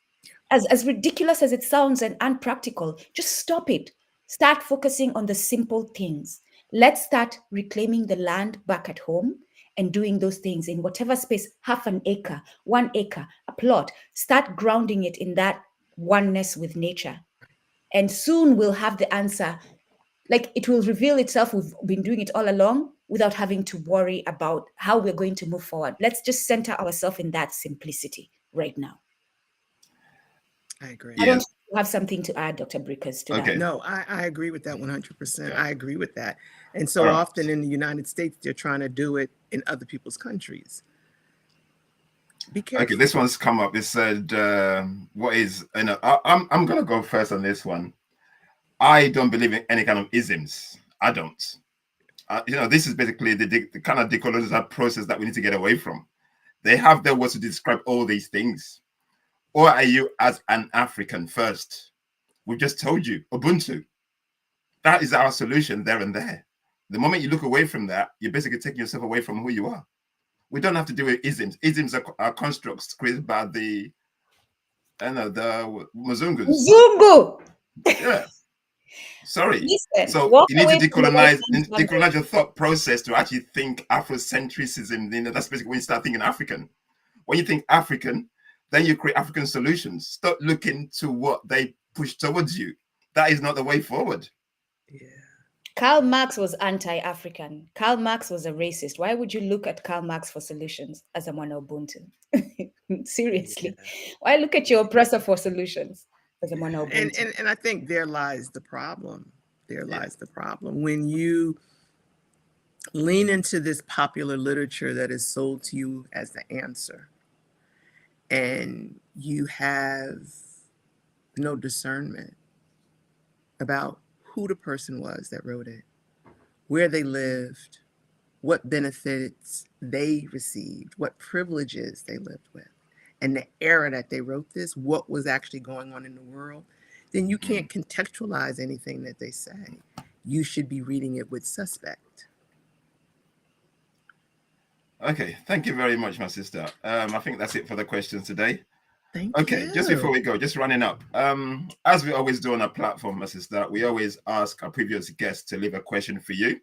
As ridiculous as it sounds and unpractical, just stop it. Start focusing on the simple things. Let's start reclaiming the land back at home and doing those things in whatever space, half an acre, 1 acre, a plot. Start grounding it in that oneness with nature. And soon we'll have the answer. Like it will reveal itself. We've been doing it all along without having to worry about how we're going to move forward. Let's just center ourselves in that simplicity right now. I agree. I don't Yes. think you have something to add, Dr. Brickers, to that. Okay. No, I agree with that 100%. Yeah. I agree with that. And so All right. often in the United States, they're trying to do it in other people's countries. Be careful. Okay, this one's come up. It said, "What is?" I'm gonna go first on this one. I don't believe in any kind of isms. I don't. This is basically the kind of decolonial process that we need to get away from. They have their words to describe all these things. Or are you as an African first? We've just told you Ubuntu. That is our solution there and there. The moment you look away from that, you're basically taking yourself away from who you are. We don't have to do with isms. Isms are constructs created by the Mzungus. Zungu! Yeah. Sorry. Listen, So walk you need to away from the white man's decolonize language. your thought process to actually think Afrocentrism. That's basically when you start thinking African. When you think African, then you create African solutions. Stop looking to what they push towards you. That is not the way forward. Yeah. Karl Marx was anti-African. Karl Marx was a racist. Why would you look at Karl Marx for solutions as a Mwana Ubuntu? Seriously. Yeah. Why look at your oppressor for solutions as a Mwana And, Ubuntu? and I think there lies the problem. There Yeah. lies the problem. When you lean into this popular literature that is sold to you as the answer, and you have no discernment about who the person was that wrote it, where they lived, what benefits they received, what privileges they lived with, and the era that they wrote this, what was actually going on in the world, then you can't contextualize anything that they say. You should be reading it with suspect. Okay, thank you very much, my sister. I think that's it for the questions today. Thank Okay, you. just before we go, just running up. As we always do on our platform, my sister, we always ask our previous guests to leave a question for you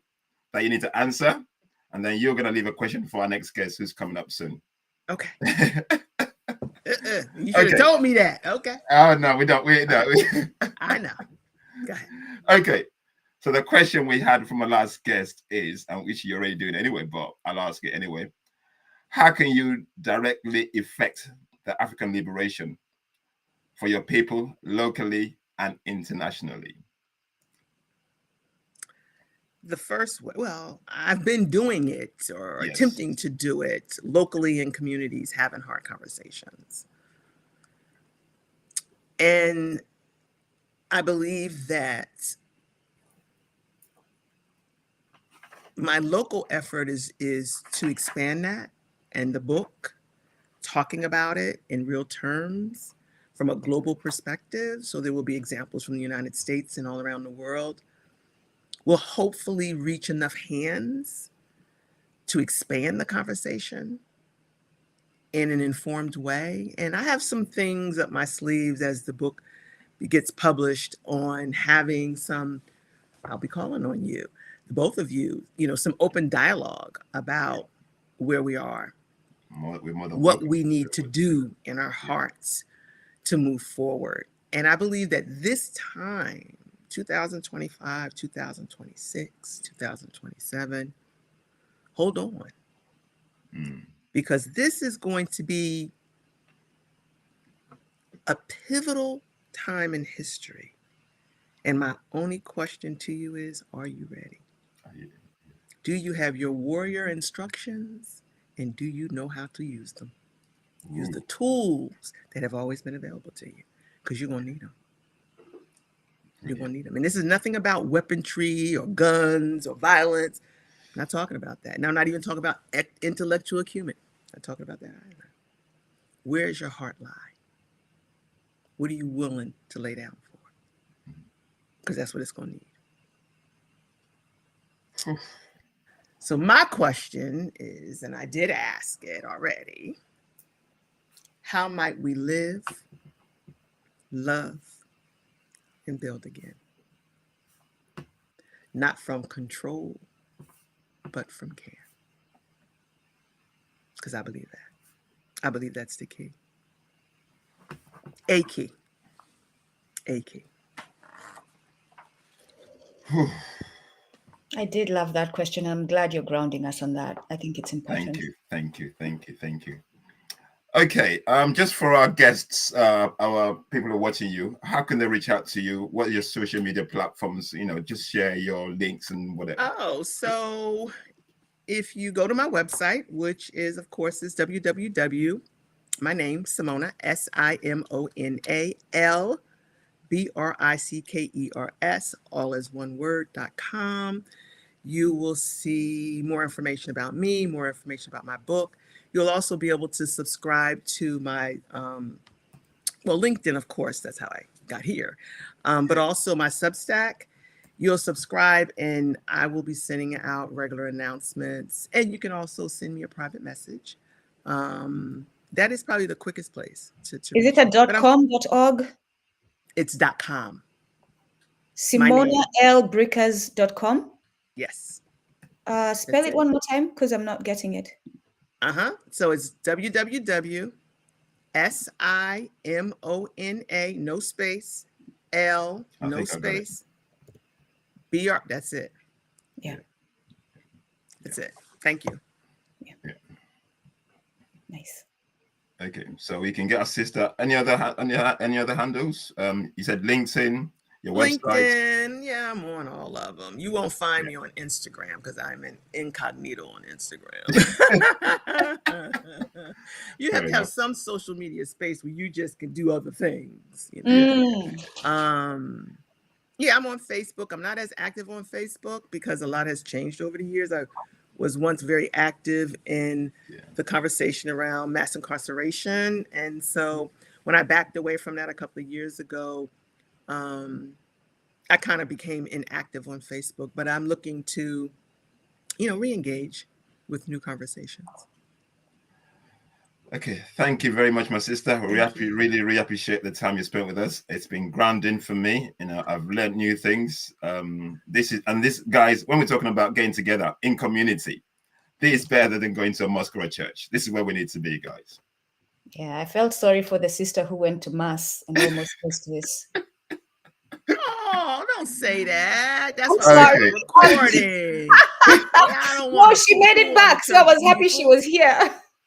that you need to answer, and then you're gonna leave a question for our next guest who's coming up soon. Okay. You should have told me that. Okay. Oh no, we don't. We don't. I know. Go ahead. Okay. So the question we had from our last guest is, and which you're already doing anyway, but I'll ask it anyway. How can you directly affect the African liberation for your people locally and internationally? The first way, well, I've been doing it or attempting to do it locally in communities, having hard conversations. And I believe that my local effort is to expand that, and the book talking about it in real terms from a global perspective. So there will be examples from the United States and all around the world, will hopefully reach enough hands to expand the conversation in an informed way. And I have some things up my sleeves as the book gets published on having some, I'll be calling on you, both of you, some open dialogue about where we are, what we need to do in our hearts to move forward. And I believe that this time, 2025, 2026, 2027, hold on. Because this is going to be a pivotal time in history. And my only question to you is, are you ready? Do you have your warrior instructions? And do you know how to use them? Use the tools that have always been available to you, because you're going to need them. You're going to need them. And this is nothing about weaponry or guns or violence. I'm not talking about that. Now, I'm not even talking about intellectual acumen. I'm not talking about that either. Where's your heart lie? What are you willing to lay down for? Because that's what it's going to need. So my question is, and I did ask it already, how might we live, love, and build again? Not from control, but from care. Because I believe that. I believe that's the key. A key. A key. I did love that question. I'm glad you're grounding us on that. I think it's important. Thank you. Okay, just for our guests, our people who are watching you, how can they reach out to you? What are your social media platforms? Just share your links and whatever. Oh, so if you go to my website, which is, of course, is www, my name, Simona, Simona L, BRICKERS, all as one word.com. You will see more information about me, more information about my book. You'll also be able to subscribe to my, LinkedIn, of course, that's how I got here. But also my Substack. You'll subscribe and I will be sending out regular announcements. And you can also send me a private message. That is probably the quickest place to Is it a .com, .org? It's .com. SimonaLbrickers.com? Yes. Spell it one more time, because I'm not getting it. So it's www.simona, no space, L, no space, BR. That's it. Yeah. That's it. Thank you. Yeah. Nice. Okay, so we can get our sister. Any other handles? You said LinkedIn, your website. LinkedIn, yeah, I'm on all of them. You won't find me on Instagram because I'm an incognito on Instagram. You have to have some social media space where you just can do other things. Yeah, I'm on Facebook. I'm not as active on Facebook because a lot has changed over the years. I was once very active in the conversation around mass incarceration. And so when I backed away from that a couple of years ago, I kind of became inactive on Facebook, but I'm looking to, re-engage with new conversations. Okay, thank you very much, my sister. We really appreciate the time you spent with us. It's been grounding for me. I've learned new things. This, guys, when we're talking about getting together in community, this is better than going to a mosque or a church. This is where we need to be, guys. Yeah, I felt sorry for the sister who went to mass and almost missed this. Oh, don't say that. That's I'm why sorry. we're recording. I don't No, want she made it back, so I was happy she was here.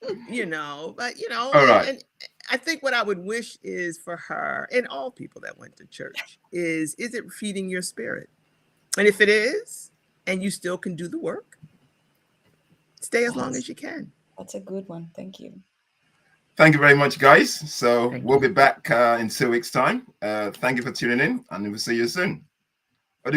All right. And I think what I would wish is for her and all people that went to church is it feeding your spirit? And if it is, and you still can do the work, stay as long as you can. That's a good one. Thank you. Thank you very much, guys. So we'll be back in 2 weeks' time. Thank you for tuning in, and we'll see you soon. Bye.